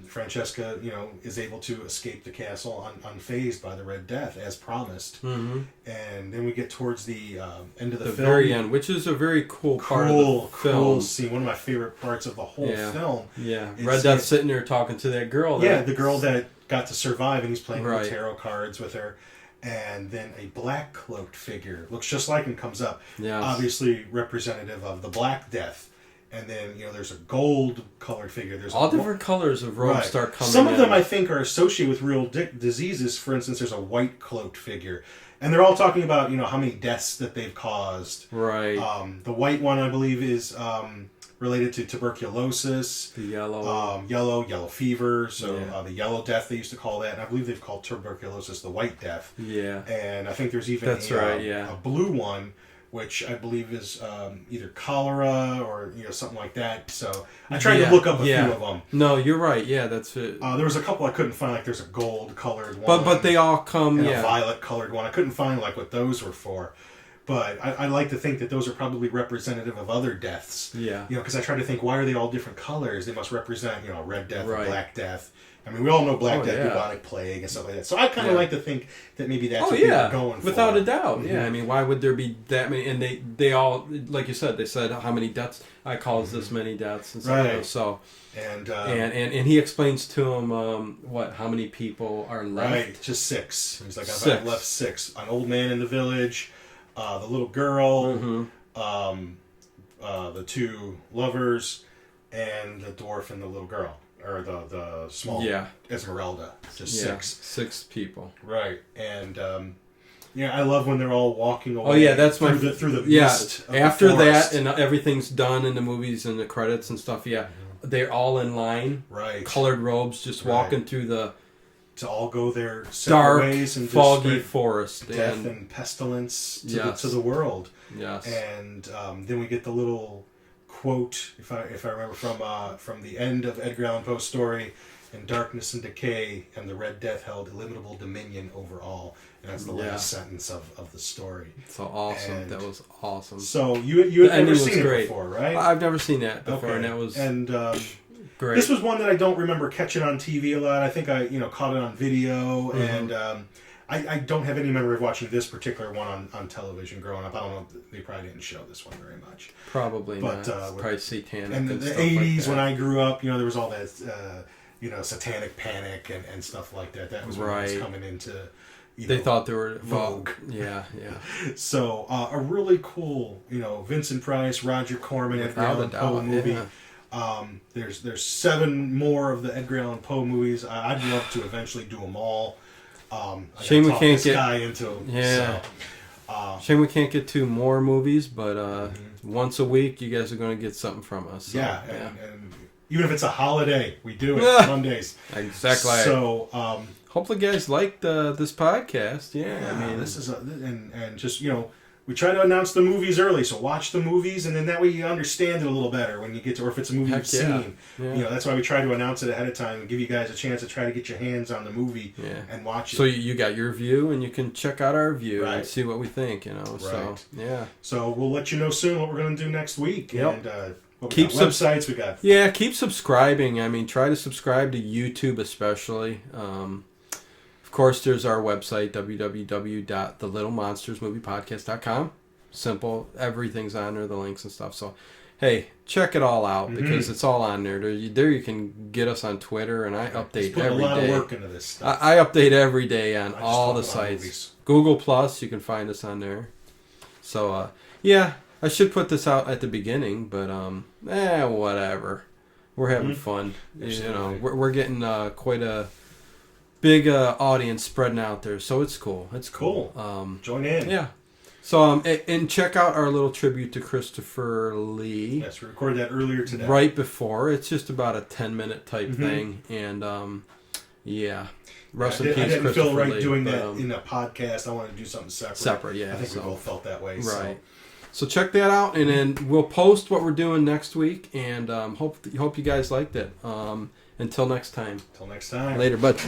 S2: Francesca, is able to escape the castle unfazed by the Red Death as promised. Mm-hmm. And then we get towards the end of the film,
S1: very end, which is a very cool part of the film.
S2: Cool scene, one of my favorite parts of the whole film.
S1: Yeah, Red Death sitting there talking to that girl.
S2: The girl that got to survive, and he's playing with tarot cards with her. And then a black cloaked figure looks just like him comes up.
S1: Yes.
S2: Obviously representative of the Black Death. And then there's a gold colored figure. There's
S1: all different colors of robes start coming.
S2: Some of them I think are associated with real diseases. For instance, there's a white cloaked figure, and they're all talking about how many deaths that they've caused.
S1: Right.
S2: The white one I believe is related to tuberculosis.
S1: The yellow.
S2: Yellow fever. So the yellow death they used to call that, and I believe they've called tuberculosis the white death.
S1: Yeah.
S2: And I think there's even a blue one, which I believe is either cholera or something like that. So I tried to look up a few of them.
S1: No, you're right. Yeah, that's it.
S2: There was a couple I couldn't find. Like there's a gold colored one,
S1: but they all come.
S2: And a violet colored one. I couldn't find what those were for. But I like to think that those are probably representative of other deaths.
S1: Yeah.
S2: You know, because I try to think, why are they all different colors? They must represent, you know, Red Death
S1: Right.
S2: and Black Death. I mean, we all know Black
S1: Oh,
S2: Death,
S1: yeah.
S2: bubonic plague, and stuff like that. So I kind of
S1: Yeah.
S2: like to think that maybe that's
S1: Oh
S2: what people
S1: yeah,
S2: are going for.
S1: without a doubt.
S2: Mhm.
S1: Yeah, I mean, why would there be that many? And they all, like you said, they said how many deaths. I caused this many deaths, and so,
S2: Right.
S1: you know, so
S2: And,
S1: and he explains to him how many people are left.
S2: right, just 6. He's like, I've
S1: 6.
S2: left 6. An old man in the village, the little girl, the 2 lovers, and the dwarf and the little girl. Or the small Esmeralda. Just 6.
S1: People.
S2: Right. And I love when they're all walking away.
S1: Oh yeah, that's
S2: through
S1: my
S2: the mist of the
S1: After that,
S2: forest.
S1: and everything's done in the movies and the credits and stuff. Yeah, they're all in line,
S2: Right.
S1: colored robes, just
S2: Right.
S1: walking through the
S2: to all go their separate
S1: dark,
S2: ways and just
S1: foggy
S2: spread
S1: forest.
S2: death and pestilence to,
S1: Yes.
S2: to the world.
S1: Yes.
S2: And then we get the little quote, if I remember from the end of Edgar Allan Poe's story, "In darkness and decay, and the Red Death held illimitable dominion over all." And that's the last sentence of the story.
S1: So awesome.
S2: And
S1: that was awesome.
S2: So you had
S1: ending
S2: never
S1: was
S2: seen it
S1: great.
S2: before, right?
S1: I've never seen that before,
S2: Okay.
S1: and that was great.
S2: This was one that I don't remember catching on TV a lot. I think I caught it on video,
S1: Mm-hmm.
S2: and I don't have any memory of watching this particular one on television growing up. I don't know. They probably didn't show this one very much.
S1: Probably
S2: But,
S1: not. It's probably satanic.
S2: And
S1: And
S2: the
S1: stuff
S2: 80s
S1: like
S2: when
S1: that.
S2: I grew up, there was all that satanic panic and stuff like that. That was when it was
S1: Right.
S2: coming into.
S1: They thought they were
S2: Vogue.
S1: Yeah.
S2: So a really cool, Vincent Price, Roger Corman, Edgar
S1: Without a
S2: Allan Poe
S1: doubt,
S2: movie.
S1: yeah.
S2: There's 7 more of the Edgar Allan Poe movies. I'd love to eventually do them all. I
S1: Shame
S2: gotta
S1: we
S2: talk
S1: can't
S2: this
S1: get-
S2: guy into 'em,
S1: Yeah.
S2: so.
S1: Shame we can't get 2 more movies, but once a week you guys are going to get something from us. So,
S2: Yeah, and even if it's a holiday, we do it Mondays.
S1: Exactly.
S2: So
S1: hopefully, you guys liked this podcast. Yeah, I mean,
S2: this is and just we try to announce the movies early, so watch the movies, and then that way you understand it a little better when you get to, or if it's a movie
S1: Heck
S2: you've
S1: yeah.
S2: seen.
S1: Yeah.
S2: That's why we try to announce it ahead of time and give you guys a chance to try to get your hands on the movie and watch it.
S1: So you got your view, and you can check out our view and
S2: Right.
S1: see what we think. So
S2: Right.
S1: yeah.
S2: So we'll let you know soon what we're going to do next week.
S1: Yep.
S2: And we
S1: Keep
S2: got websites. We got
S1: Yeah, keep subscribing. I mean, try to subscribe to YouTube especially. Of course, there's our website, www.thelittlemonstersmoviepodcast.com. Simple. Everything's on there, the links and stuff. So, hey, check it all out because it's all on there. There you can get us on Twitter, and I update
S2: put
S1: every day.
S2: a lot of work into this stuff.
S1: I update every day on
S2: I just
S1: all the
S2: talk about
S1: sites.
S2: movies.
S1: Google Plus, you can find us on there. So, yeah, I should put this out at the beginning, but whatever. We're having fun.
S2: Absolutely.
S1: We're getting quite a big audience spreading out there, so it's cool. It's cool.
S2: Join in.
S1: Yeah. So and check out our little tribute to Christopher Lee.
S2: Yes, we recorded that earlier today.
S1: Right before. It's just about a 10-minute type thing, and yeah. Rest in
S2: I
S1: peace,
S2: didn't feel
S1: Christopher
S2: right
S1: Lee,
S2: doing
S1: but,
S2: that in a podcast. I wanted to do something separate.
S1: Separate, yeah,
S2: I think
S1: so-
S2: we both felt that way.
S1: Right. So check that out, and then we'll post what we're doing next week, and hope you guys liked it. Until next time.
S2: Until next time.
S1: Later, bud.